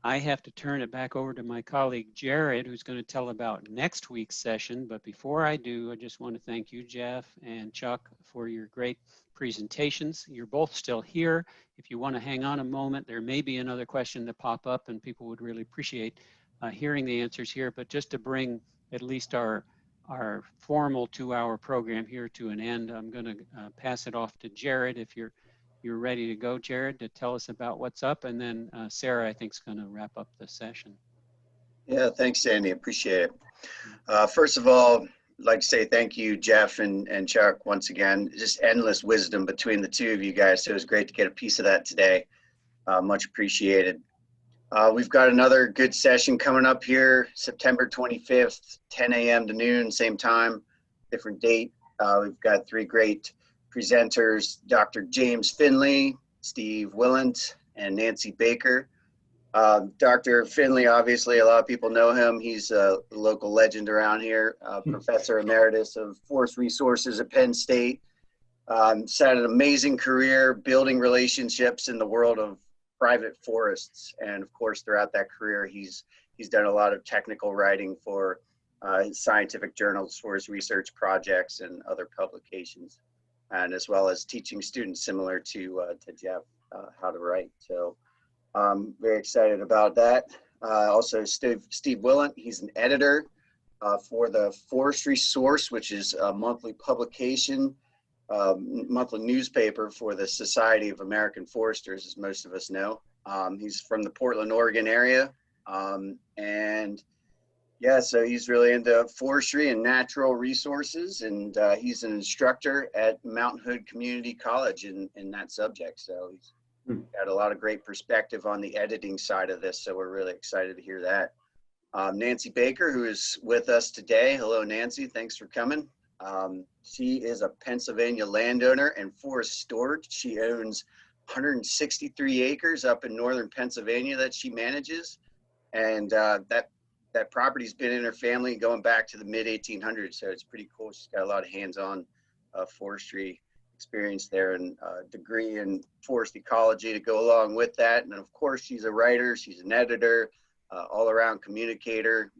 I have to turn it back over to my colleague, Jared, who's going to tell about next week's session. But before I do, I just want to thank you, Jeff and Chuck, for your great presentations. You're both still here. If you want to hang on a moment, there may be another question that pop up, and people would really appreciate hearing the answers here. But just to bring at least our formal 2-hour program here to an end, I'm going to pass it off to Jared. If you're ready to go, Jared, to tell us about what's up, and then Sarah, I think, is going to wrap up the session. Yeah, thanks, Sandy. Appreciate it. First of all, I'd like to say thank you, Jeff and Chuck, once again. Just endless wisdom between the two of you guys. So it was great to get a piece of that today. Much appreciated. We've got another good session coming up here, September 25th, 10 a.m. to noon, same time, different date. We've got 3 great presenters, Dr. James Finley, Steve Willant, and Nancy Baker. Dr. Finley, obviously, a lot of people know him. He's a local legend around here, Professor Emeritus of Forest Resources at Penn State. He's had an amazing career building relationships in the world of private forests. And of course, throughout that career, he's done a lot of technical writing for scientific journals for his research projects and other publications, and as well as teaching students similar to Jeff how to write. So I'm very excited about that. Also, Steve Willant, he's an editor for the Forestry Source, which is a monthly publication, monthly newspaper for the Society of American Foresters, as most of us know. He's from the Portland, Oregon area. And yeah, so he's really into forestry and natural resources, and he's an instructor at Mountain Hood Community College in that subject. So he's got a lot of great perspective on the editing side of this, so we're really excited to hear that. Nancy Baker, who is with us today. Hello, Nancy. Thanks for coming. She is a Pennsylvania landowner and forest steward. She owns 163 acres up in northern Pennsylvania that she manages, and that property's been in her family going back to the mid-1800s, so it's pretty cool. She's got a lot of hands-on forestry experience there, and a degree in forest ecology to go along with that. And of course, she's a writer, she's an editor, all-around communicator.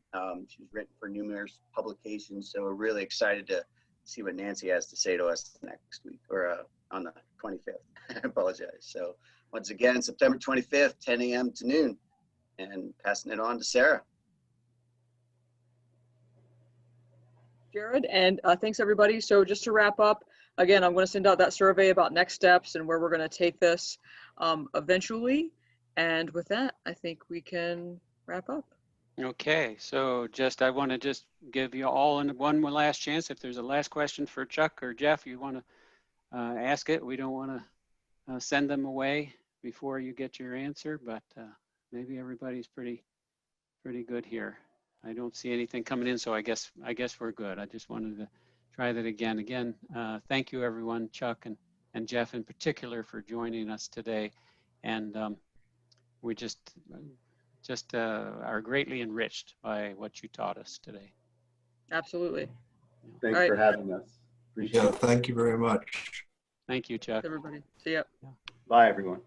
She's written for numerous publications, so we're really excited to see what Nancy has to say to us next week, or on the 25th. I apologize. So once again, September 25th, 10 a.m. to noon. And passing it on to Sarah. Jared, and thanks everybody. So just to wrap up, again, I'm going to send out that survey about next steps and where we're going to take this eventually. And with that, I think we can wrap up. Okay, so I want to just give you all one last chance. If there's a last question for Chuck or Jeff, you want to ask it. We don't want to send them away before you get your answer, but maybe everybody's pretty good here. I don't see anything coming in, so I guess we're good. I just wanted to try that again. Again, thank you everyone, Chuck and Jeff in particular, for joining us today, and we just are greatly enriched by what you taught us today. Absolutely. Thanks All for right. having us. Appreciate Yeah, it. thank you very much. Thank you, Chuck. Everybody. See ya. Bye, everyone.